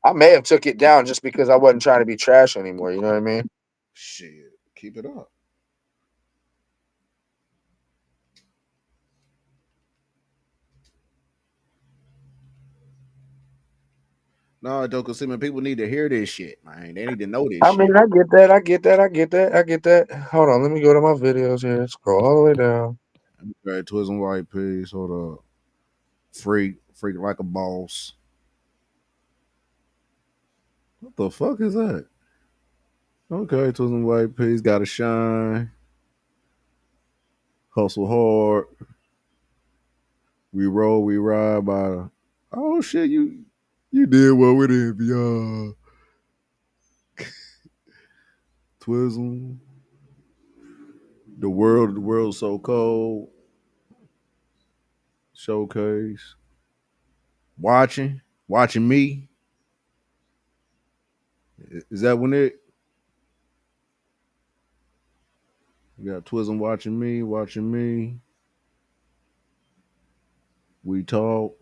I may have took it down just because I wasn't trying to be trash anymore. You know what I mean? Shit. Keep it up. No, don't see man. People need to hear this shit, man. They need to know this I shit. mean, I get that. I get that. I get that. I get that. Hold on. Let me go to my videos here. Scroll all the way down. Okay, Twizm White Piece. Hold up. Freak like a boss. What the fuck is that? Okay, Twizm White Piece. Gotta shine. Hustle hard. We roll, we ride by the. Oh shit, you did well with it, y'all. Twizm. The world's so cold. Showcase. Watching me. Is that when it? You got Twizm watching me. We talk.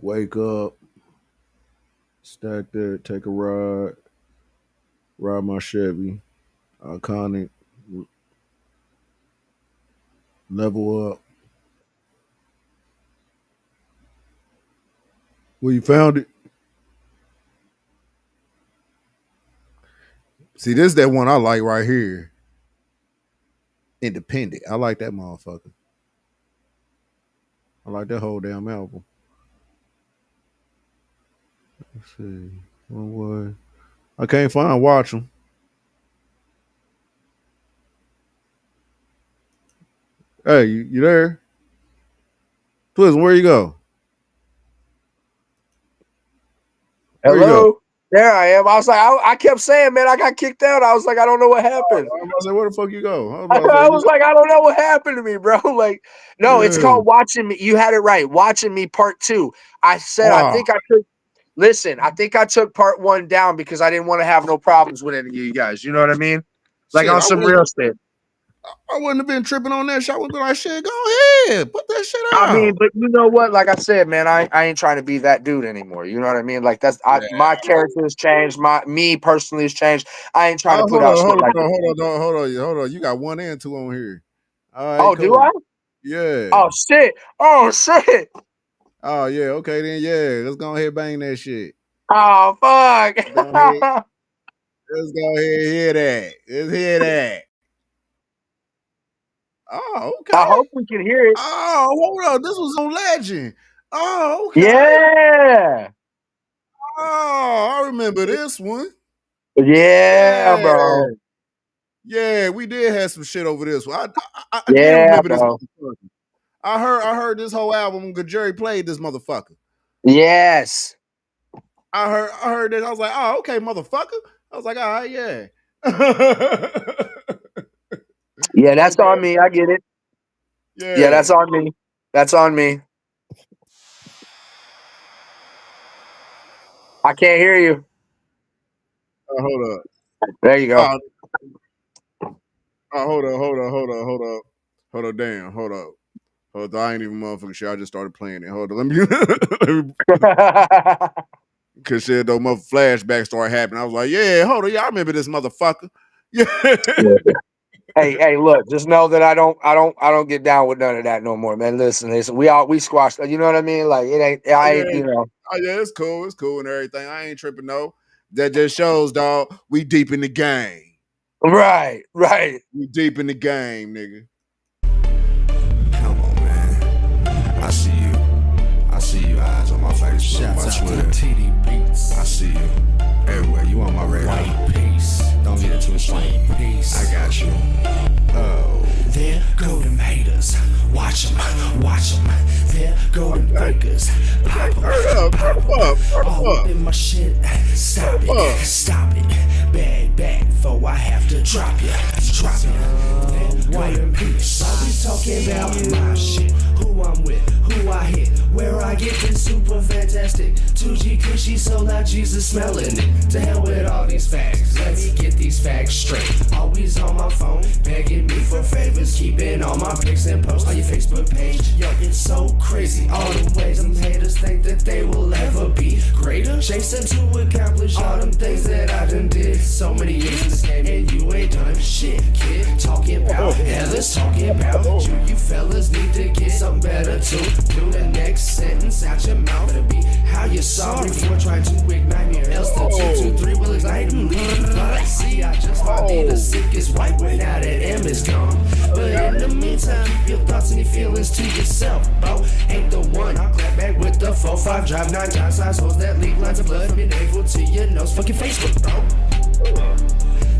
Wake up. Stack that. Take a ride. Ride my Chevy. Iconic. Level up. Well, you found it. See, this is that one I like right here. Independent. I like that motherfucker. I like that whole damn album. Let's see. One way. I can't find Watch 'em. Hey, you there? Twizm, where you go? Where you go? Hello? There I am. I was like, I kept saying, man, I got kicked out. I was like, I don't know what happened. I was about to say, where the fuck you go? I was about to say, I was like, I don't know what happened to me, bro. Like, no, it's yeah. called Watching Me. You had it right. Watching Me Part 2. I said, I Ah, think I took, listen, I think I took part 1 down because I didn't want to have no problems with any of you guys. You know what I mean? Like shit, on some real shit. I wouldn't have been tripping on that shit. I would have been like, shit, go ahead. Put that shit out. I mean, but you know what? Like I said, man, I ain't trying to be that dude anymore. You know what I mean? Like my character has changed. Me personally has changed. I ain't trying to put out shit like that. Hold on. You got 1 and 2 on here. All right, Oh, cool. do I? Yeah. Oh shit. Oh shit. Oh yeah. Okay then. Yeah. Let's go ahead and bang that shit. Oh fuck. Let's go ahead and hear that. Let's hear that. Oh, okay. I hope we can hear it. Oh, hold on. This was on Legend. Oh, okay. Yeah. Oh, I remember this one. Yeah, bro. Yeah, we did have some shit over this one. I did Yeah, remember this bro. motherfucker. I heard this whole album when Jerry played this motherfucker. Yes. I heard that. I was like, oh, okay, motherfucker. I was like, all right, yeah. Yeah, that's on me. I get it. Yeah, that's on me. That's on me. I can't hear you. Hold up. There you go. Hold up. Damn. Hold up. Hold on. I ain't even motherfucking shit. I just started playing it. Hold on. Let me Cause shit, those mother flashbacks started happening. I was like, yeah, hold on, yeah, I remember this motherfucker. Yeah. Hey, look, just know that I don't get down with none of that no more, man. Listen, we squashed, you know what I mean? Like it ain't you know. Oh yeah, it's cool and everything. I ain't tripping, no. That just shows, dog, we deep in the game. Right. We deep in the game, nigga. Come on, man. I see you eyes on my face. Shout out to TD Beats. I see you everywhere. You on my radar. White peace. Don't get it twisted. White peace. I got you. Oh. There go them haters. Watch them. There go them fakers. Pop up. All up in my shit. Stop it. Back, before I have to drop ya. There go them haters. Always talking about my shit. Who I'm with, who I hit, where I get this super fantastic. 2G cushy, so now Jesus smelling it. To hell with all these facts, let me get these facts straight. Always on my phone, begging me for favors, keeping all my pics and posts on your Facebook page. Yo, it's so crazy, all the ways them haters think that they will ever be greater. Chasing to accomplish all them things that I done did. So many years in this game and you ain't done shit, kid. Talking about Ellis, talking about you fellas need to get something better too. Do the next sentence out your mouth. Better be how you're sorry for trying to ignite me, or else the 223 will ignite and leave. But see, I just might be the sickest white when now that M is gone. But in the meantime, keep your thoughts and your feelings to yourself, bro. Ain't the one. I'll clap back with the 4-5 drive 9 giant size holes that leak lines of blood from your navel to your nose. Fucking Facebook, bro.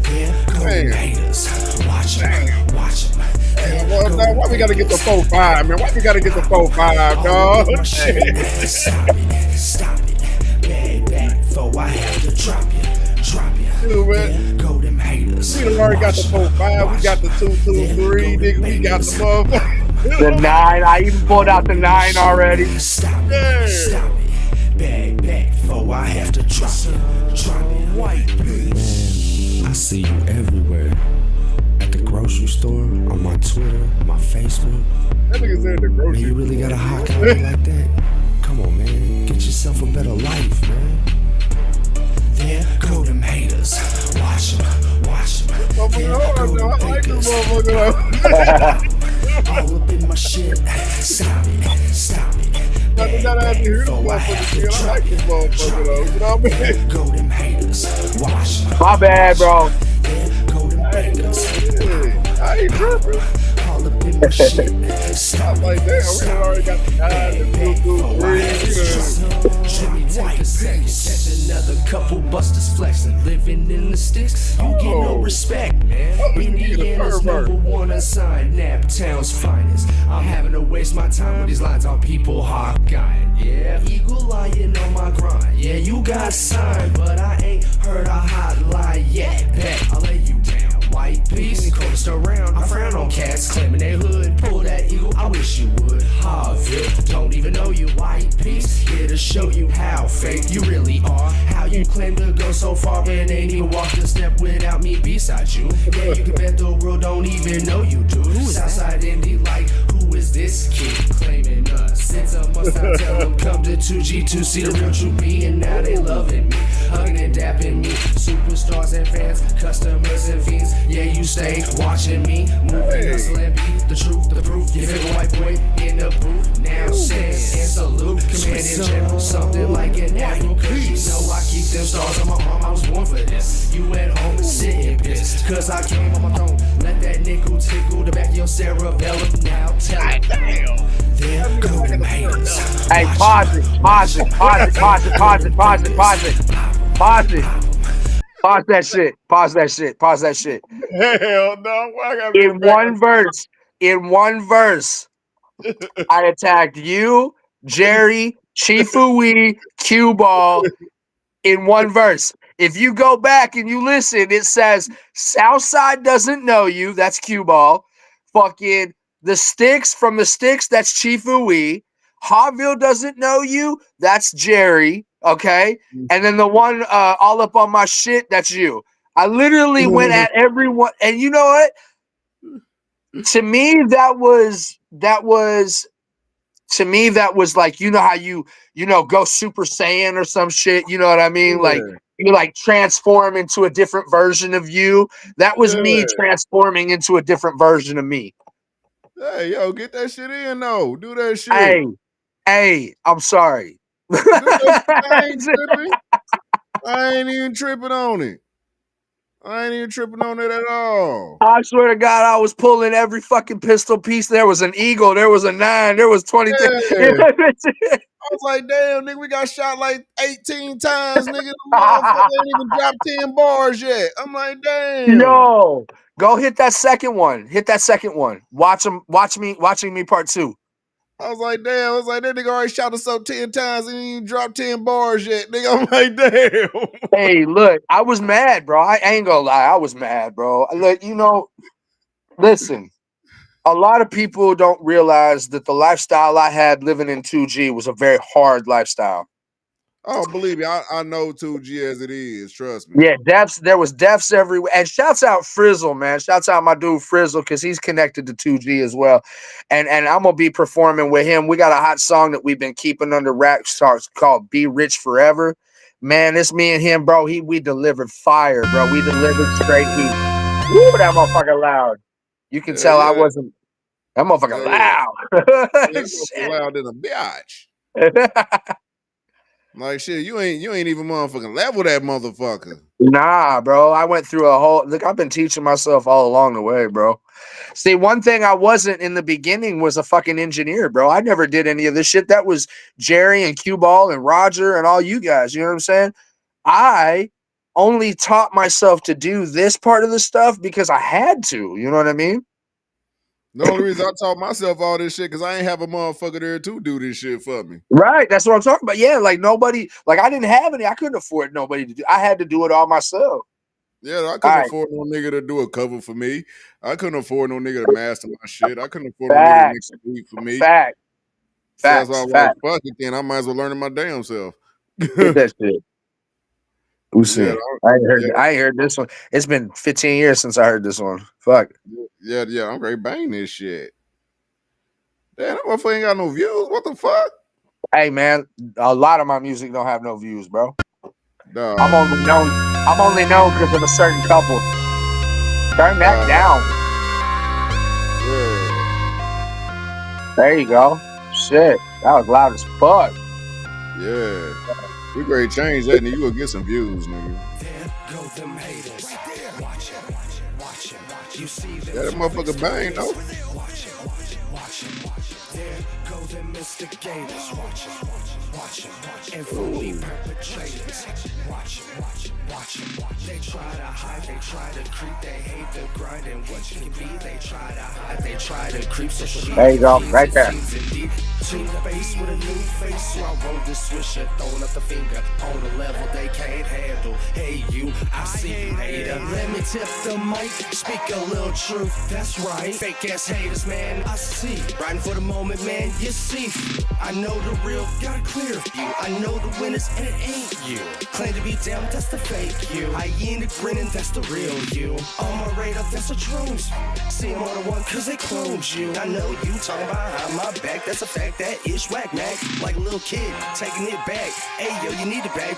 There go them haters. Watch them. Well, why we gotta get the 4-5, man? Why we gotta get the 4-5, dog? Stop it. Back, before I have to drop you. Dude, man. Go them haters. We done already got the 4-5. We got the 2-2-3, nigga. We got the motherfucker. The 9. I even pulled out the 9 already. Stop it. Back, before I have to drop it. White peace. I see you everywhere. At the grocery store, on my Twitter, my Facebook. That nigga said the grocery. Man, you really got a hot guy like that? Come on, man. Get yourself a better life, man. There go them haters. Watch them. There go them fakers. All up in my shit. Stop it. Before I have to drop it. There go them haters. Watch them. My bad, bro. There go them fakers. I ain't tripping. All up in my shit. Stop like that. We done already got the 9 and 2-2-3. Let me take a second, catch another couple busters flexing, living in the sticks. You get no respect, man. Indiana's #1 unsigned, Naptown's finest. I'm having to waste my time with these lines on people hard guy. Yeah, eagle lying on my grind. Yeah, you got signed, but I ain't heard a hotline yet. Bet I'll lay you down. White peace, coldest around. I frown on cats claiming they hood. Pull that eagle, I wish you would. Harville, don't even know you. White peace, here to show you how fake you really are. How you claim to go so far and ain't even walked a step without me beside you. Yeah, you can bet the world don't even know you do. Southside indie like, who is this kid claiming us? It's a must I tell them come to 2G to see the real true me, and now they loving me, hugging and dapping me. Superstars and fans, customers and fiends. Yeah, you stay watching me, moving, hustling, be the truth, the proof. Your favorite white boy in the booth now says and salute. Command in general, something like an admiral. Cause you know I keep them stars on my arm, I was born for this. You at home sitting pissed, cause I came on my throne. Let that nickel tickle the back of your cerebellum. Now tell it. There go them haters. Hey, pause it. Pause that shit. Pause that shit. Hell no. Why I gotta be In one verse, I attacked you, Jerry, Chifu Cue Ball in one verse. If you go back and you listen, it says Southside doesn't know you. That's Cue Ball. Fucking the Sticks from the Sticks. That's Chifu. Hawville doesn't know you. That's Jerry. Okay. And then the one all up on my shit. That's you. I literally went at everyone. And you know what? To me, that was like, you know how you go Super Saiyan or some shit, you know what I mean? Yeah. Like you like transform into a different version of you. That was me transforming into a different version of me. Hey, yo, get that shit in though. Do that shit. Hey, I'm sorry. I ain't even tripping on it. I ain't even tripping on it at all. I swear to God, I was pulling every fucking pistol piece. There was an eagle. There was a 9. There was 20. Yeah. I was like, damn, nigga, we got shot like 18 times, nigga. The motherfucker ain't even dropped 10 bars yet. I'm like, damn. Yo, go hit that second one. Watching me part 2. I was like, damn. I was like, that nigga already shot us up 10 times and he ain't dropped 10 bars yet, nigga. I'm like, damn. Hey, look, I was mad, bro. I ain't gonna lie. I was mad, bro. Look, listen, a lot of people don't realize that the lifestyle I had living in 2G was a very hard lifestyle. Oh, believe me, I know 2G as it is. Trust me. Yeah, there was deaths everywhere. And shouts out Frizzle, man. Shouts out my dude Frizzle, because he's connected to 2G as well. And I'm gonna be performing with him. We got a hot song that we've been keeping under wraps called Be Rich Forever. Man, it's me and him, bro. We delivered fire, bro. We delivered straight heat. Woo, that motherfucker loud. You can tell I wasn't. That motherfucker loud. That loud in a bitch. Like shit, you ain't even motherfucking level that motherfucker. Nah, bro. I went through a whole look. I've been teaching myself all along the way, bro. See, one thing I wasn't in the beginning was a fucking engineer, bro. I never did any of this shit. That was Jerry and Cue Ball and Roger and all you guys. You know what I'm saying? I only taught myself to do this part of the stuff because I had to. You know what I mean? The only reason I taught myself all this shit because I ain't have a motherfucker there to do this shit for me. Right. That's what I'm talking about. Yeah, like nobody, like I didn't have any. I couldn't afford nobody to do. I had to do it all myself. Yeah, I couldn't afford no nigga to do a cover for me. I couldn't afford no nigga to master my shit. I couldn't afford no nigga to make a beat for me. Facts. So that's why I was like, fuck it, then I might as well learn it my damn self. Get that shit. Yeah, I ain't heard this one. It's been 15 years since I heard this one. Fuck. Yeah, I'm ready to bang this shit. Damn, that motherfucker ain't got no views. What the fuck? Hey man, a lot of my music don't have no views, bro. No. I'm only known because of a certain couple. Turn that down. Yeah. There you go. Shit, that was loud as fuck. Yeah. We ready to change that, and you will get some views, nigga. Yeah, that motherfucker bang, though. And fully perpetrators. They try to hide, they try to creep, they hate the grind and what you can be. They try to hide, they try to creep. So there you go, right there. Team face with a new face, so I roll the swisher, throwing up the finger on the level they can't handle. Hey you, I see you hater. Let me tip the mic, speak a little truth. That's right, fake ass haters, man. I see, riding for the moment, man. You see, I know the real, got a clear view. I know the winners, and it ain't you. Claim to be down, that's the fake you. Hyena grinning, that's the real you. On my radar, that's a drone's view. See them on the one, cause they clones you. I know you talking behind my back, that's a fact, that is whack mac. Like a little kid, taking it back. Hey yo, you need to back.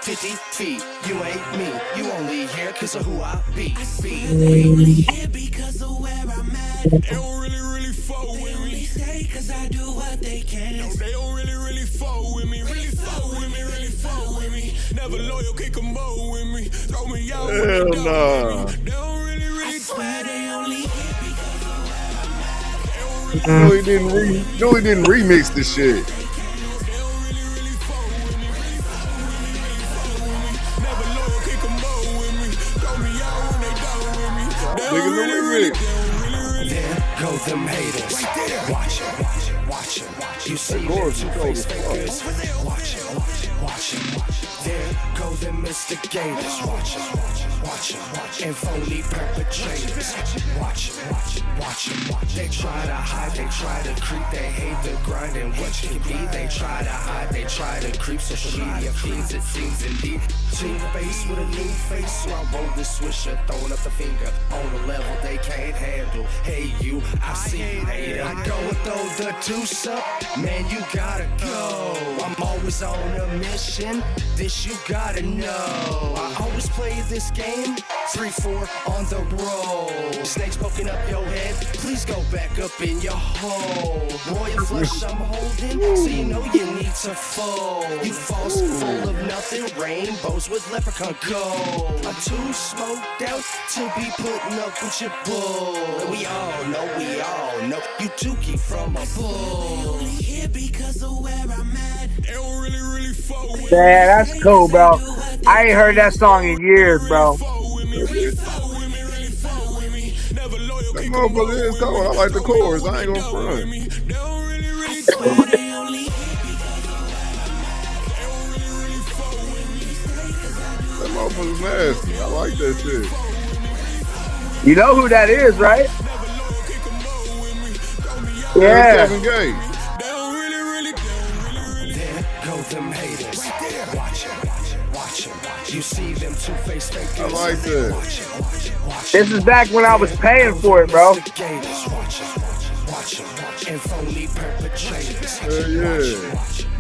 50 feet, you ain't me. You only here cause of who I be. They only here because of where I'm at. They don't really fuck with me. They only stay cause I do what they can. No, they don't really fuck with me. Really fuck with me. Never loyal, kick a mo with me. Throw me out when they done with me. They don't really swear they only here because of where I'm at. No, he didn't remix this shit. There go them haters. Watch it. You see them two-faced fakers. Watch it. There go them instigators. Watch it. And phony perpetrators. Watch it. They try to hide, they try to creep, they hate the grind and what you can be. They try to hide, they try to creep. Social media feeds, it seems indeed. Team face with a new face, so I roll the swisher, throwing up the finger on the level they can't handle. Hey you, I see you hater. I go and throw the deuce up, man you gotta go. I'm always on a mission, this you gotta know. I always play this game, 3-4 on the roll. Snakes poking up your head, please go back up in your hole. Royal flush I'm holding, so you know you need to fold. You false, full of nothing, rainbows with leprechaun gold. I'm too smoked out to be putting up with your bull. We all know, you dookie from a bull. Only here because of where I'm at. They don't really fuck with me. Yeah, that's cool, bro. I ain't heard that song in years, bro. That motherfucker is cold. I like the chorus. I ain't gonna front. That motherfucker's nasty. I like that shit. You know who that is, right? Yeah. Kevin Gates. There go them haters. Watch it. You see them two-faced fakers. I like that. This is back when I was paying for it, bro. Watch it. And phony perpetrators.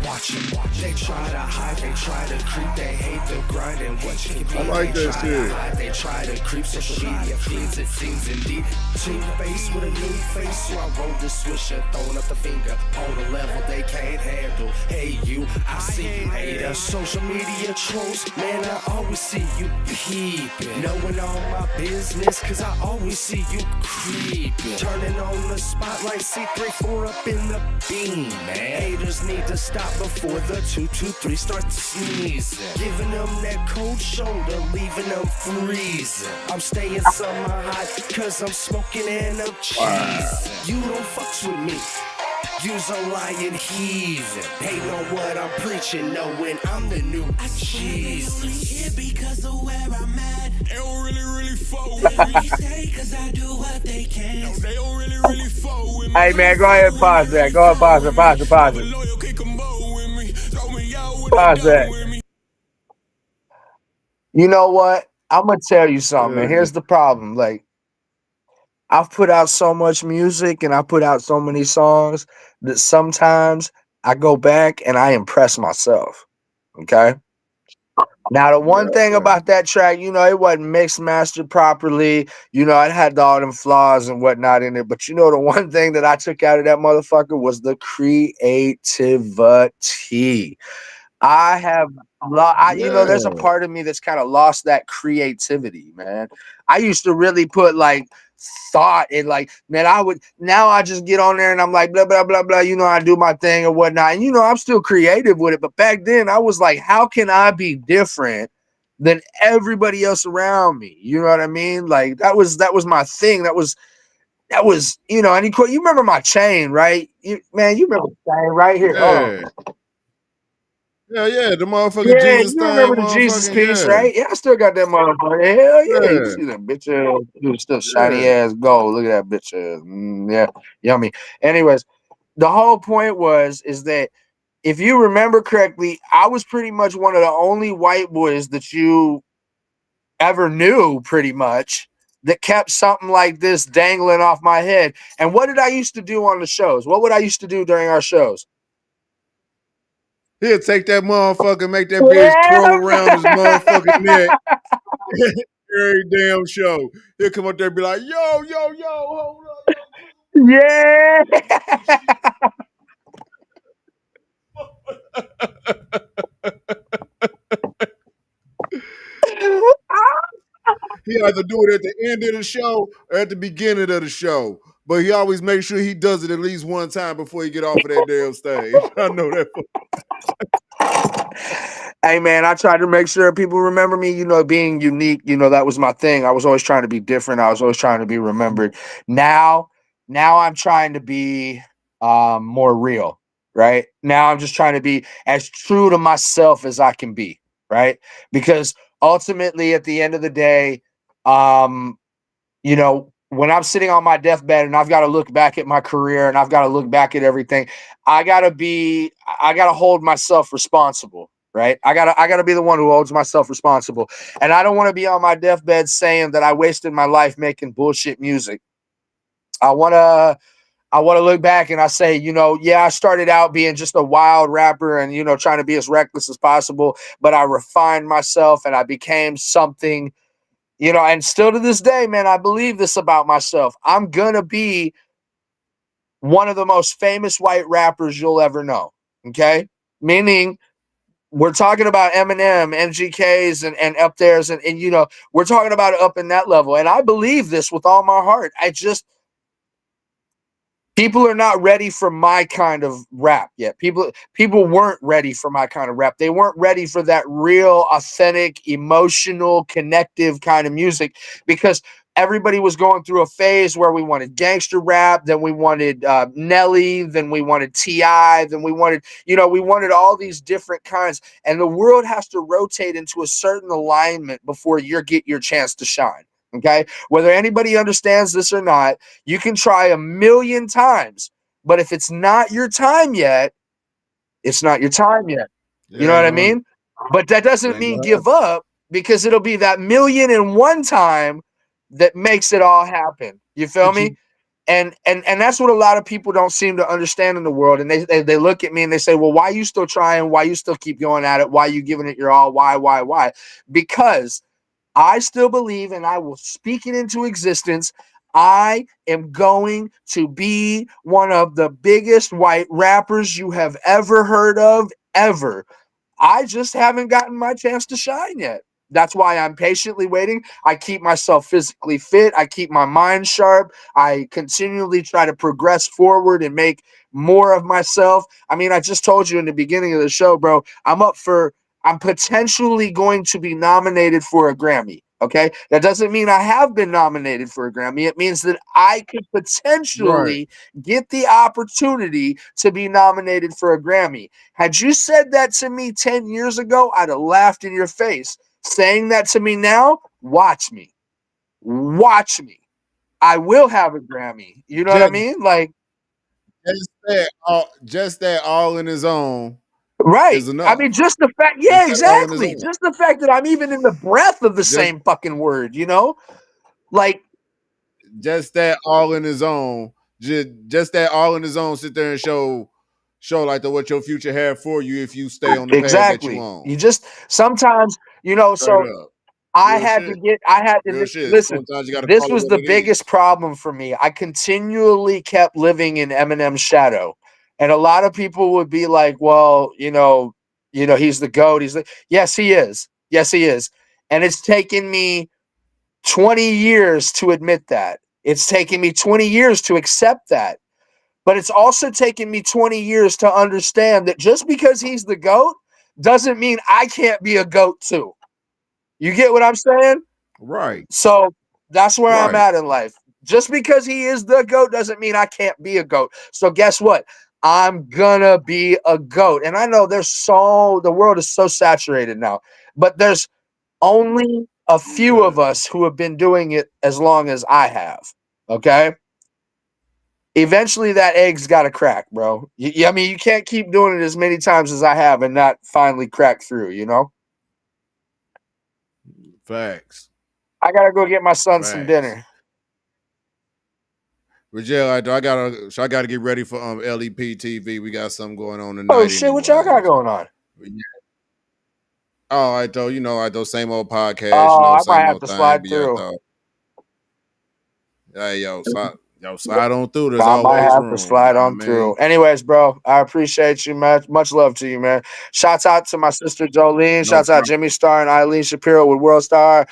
Watch it. They try to hide, they try to creep, they hate the grind and what you can be. I like that shit. They try to creep, social media feeds, it seems indeed. Team face with a new face, so I roll the swisher, throwing up the finger on the level they can't handle. Hey you, I see you hater. Social media trolls, man, I always see you peeping. Knowing all my business, cause I always see you creeping. Turning on the spotlight, C3-4 up in the beam, man. Haters need to stop before the 2-2-3 starts sneezing. Giving them that cold shoulder, leaving them freezing. I'm staying summer hot, cause I'm smoking and I'm cheesing. You don't fucks with me. You's a lying heathen. Hate on what I'm preaching, knowing I'm the new cheese. They only here because of where I'm at. They don't really fuck with me. They stay cause I do what they can. No, they don't really fuck with me. Hey man, go ahead and pause that. Go ahead, pause it. Pause that. You know what? I'm gonna tell you something, man. Here's the problem. Like, I've put out so much music and I put out so many songs that sometimes I go back and I impress myself. Okay. Now, the one thing about that track, you know, it wasn't mixed, mastered properly. You know, it had all them flaws and whatnot in it. But you know, the one thing that I took out of that motherfucker was the creativity. I have, you know, there's a part of me that's kind of lost that creativity, man. I used to really put like thought in, like, man, now I just get on there and I'm like, blah, blah, blah, blah, you know, I do my thing or whatnot. And, you know, I'm still creative with it. But back then I was like, how can I be different than everybody else around me? You know what I mean? Like, that was my thing. that was, you know, and you remember my chain, right? You remember the chain right here. Hold Yeah. on. Yeah, the motherfucking Yeah, Jesus you thing, remember the Jesus motherfucking, piece, yeah. right? Yeah, I still got that motherfucker. Hell yeah, you Yeah. see that bitch ass, dude, still shiny Yeah. ass gold. Look at that bitch ass. Yeah, yummy. Anyways, the whole point is that if you remember correctly, I was pretty much one of the only white boys that you ever knew, pretty much, that kept something like this dangling off my head. And what did I used to do on the shows? What would I used to do during our shows? He'll take that motherfucker, make that bitch twirl around his Yeah. motherfucking neck every damn show. He'll come up there and be like, yo, yo, yo, hold up, Yeah. He either do it at the end of the show or at the beginning of the show. But he always makes sure he does it at least one time before he get off of that damn stage. I know that. Hey man, I tried to make sure people remember me, you know, being unique, you know, that was my thing. I was always trying to be different. I was always trying to be remembered. Now, now I'm trying to be more real, right? Now I'm just trying to be as true to myself as I can be, right? Because ultimately at the end of the day, um you know, when I'm sitting on my deathbed and I've got to look back at my career and I've got to look back at everything, I got to hold myself responsible, right? I got to be the one who holds myself responsible. And I don't want to be on my deathbed saying that I wasted my life making bullshit music. I want to look back and I say, you know, yeah, I started out being just a wild rapper and, you know, trying to be as reckless as possible, but I refined myself and I became something, you know, and still to this day, man, I believe this about myself. I'm going to be one of the most famous white rappers you'll ever know. Okay. Meaning we're talking about Eminem, MGKs, and up there's, and, you know, we're talking about it up in that level. And I believe this with all my heart. People are not ready for my kind of rap yet. People weren't ready for my kind of rap. They weren't ready for that real, authentic, emotional, connective kind of music because everybody was going through a phase where we wanted gangster rap, then we wanted Nelly, then we wanted T.I., then we wanted, you know, we wanted all these different kinds. And the world has to rotate into a certain alignment before you get your chance to shine. Okay. Whether anybody understands this or not, you can try a million times, but if it's not your time yet, it's not your time yet. You Yeah, know ain't what I gonna, mean? But that doesn't ain't mean gonna give up because it'll be that million and one time that makes it all happen. You feel me? happen. And that's what a lot of people don't seem to understand in the world. And they look at me and they say, well, why are you still trying? Why you still keep going at it? Why are you giving it your all? Why? Because I still believe, and I will speak it into existence. I am going to be one of the biggest white rappers you have ever heard of, ever. I just haven't gotten my chance to shine yet. That's why I'm patiently waiting. I keep myself physically fit. I keep my mind sharp. I continually try to progress forward and make more of myself. I mean, I just told you in the beginning of the show, bro, I'm potentially going to be nominated for a Grammy. Okay. That doesn't mean I have been nominated for a Grammy. It means that I could Right. potentially get the opportunity to be nominated for a Grammy. Had you said that to me 10 years ago, I'd have laughed in your face. Saying that to me now, watch me. Watch me. I will have a Grammy. You know what I Just, mean? Like, just that all in his own right. is I enough. mean, just the fact, Just yeah, that all in his exactly. own. Just the fact that I'm even in the breath of the Just same fucking word, you know? Like, just that all in his own. Just that all in his own. Sit there and show like what your future had for you if you stay on the path that you exactly. on. You just sometimes, you know, Straight so up. I Real had shit. to get, I had to Real shit. listen. Sometimes you got to This call it was what the it biggest is. problem for me. I continually kept living in Eminem's shadow, and a lot of people would be like, "Well, he's the goat." He's the yes, he is. Yes, he is. And it's taken me 20 years to admit that. It's taken me 20 years to accept that. But it's also taken me 20 years to understand that just because he's the goat doesn't mean I can't be a goat too. You get what I'm saying? Right. So that's where I'm Right. at in life. Just because he is the GOAT doesn't mean I can't be a GOAT. So guess what? I'm gonna be a GOAT. And I know the world is so saturated now, but there's only a few of us who have been doing it as long as I have. Okay. Eventually that egg's got to crack, bro. I mean, you can't keep doing it as many times as I have and not finally crack through, you know? Facts. I got to go get my son some dinner. But yeah, I gotta get ready for LEP TV. We got something going on tonight. Oh shit, what y'all got going on? Yeah. Oh, I thought those same old podcasts, Oh, I same might have old to thing. slide through. Hey, slide on through. There's I might always have room. to slide on through. Anyways, bro, I appreciate you, man. Much love to you, man. Shouts out to my sister Jolene. Shouts out Jimmy Star and Eileen Shapiro with World Star.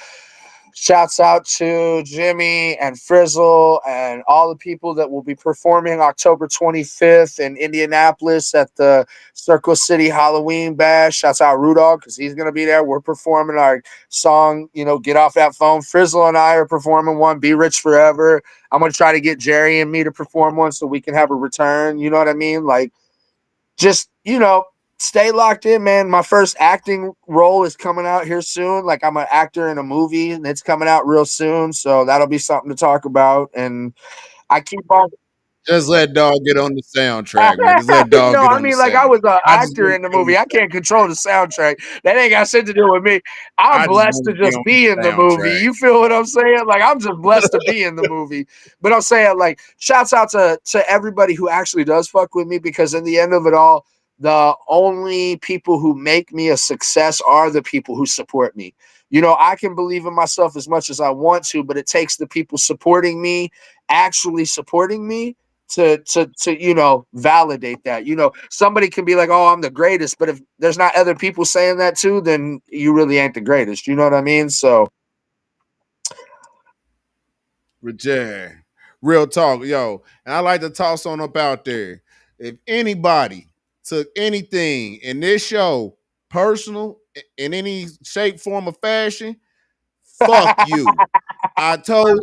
Shouts out to Jimmy and Frizzle and all the people that will be performing October 25th in Indianapolis at the Circle City Halloween Bash. Shouts out Rudolph because he's going to be there. We're performing our song, Get Off That Phone. Frizzle and I are performing one, Be Rich Forever. I'm going to try to get Jerry and me to perform one so we can have a return. You know what I mean? Like, just, stay locked in, man. My first acting role is coming out here soon. Like, I'm an actor in a movie and it's coming out real soon. So that'll be something to talk about. And I keep on. Just let dog get on the soundtrack, man. Just let dog No, get I on the mean, like, I soundtrack. was an actor in the movie. I can't control the soundtrack. That ain't got shit to do with me. I'm blessed to just be in the movie. You feel what I'm saying? Like, I'm just blessed to be in the movie. But I'm saying, like, shouts out to everybody who actually does fuck with me, because in the end of it all, the only people who make me a success are the people who support me. I can believe in myself as much as I want to, but it takes the people supporting me, actually supporting me, to validate that. Somebody can be like, oh, I'm the greatest, but if there's not other people saying that too, then you really ain't the greatest. You know what I mean? So Real talk, yo. And I like to toss on up out there. If anybody took anything in this show personal in any shape, form, or fashion, fuck you. I told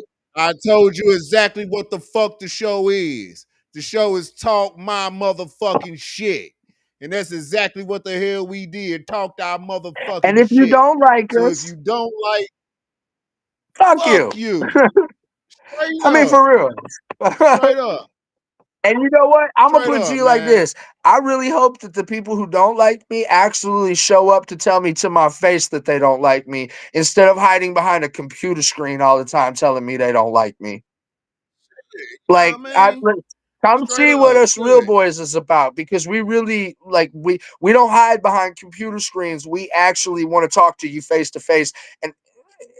you exactly what the fuck the show is. The show is talk my motherfucking shit. And that's exactly what the hell we did. Talked our motherfucking and if you shit. don't like So if us, you don't like, fuck fuck you. Straight I mean, up. for real. Straight up. And you know what? I'm going to Straight put it to up, you like man. this. I really hope that the people who don't like me actually show up to tell me to my face that they don't like me, instead of hiding behind a computer screen all the time telling me they don't like me. Like, come Straight see what up. us real boys is about, because we really, like, we don't hide behind computer screens. We actually want to talk to you face to face. And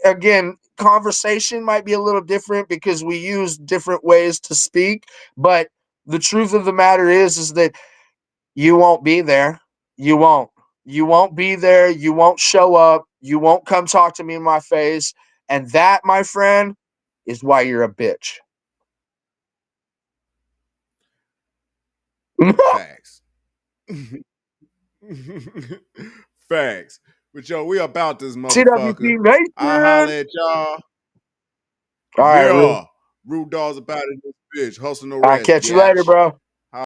again, conversation might be a little different because we use different ways to speak, but the truth of the matter is that you won't be there. You won't. You won't be there. You won't show up. You won't come talk to me in my face. And that, my friend, is why you're a bitch. Facts. Facts. But yo, we about this motherfucker. CWP Nation. I'll holler at y'all. All right, Yeah. Rude dogs about it in this bitch. Hustle no I'll rest, catch you later, bitch. bro.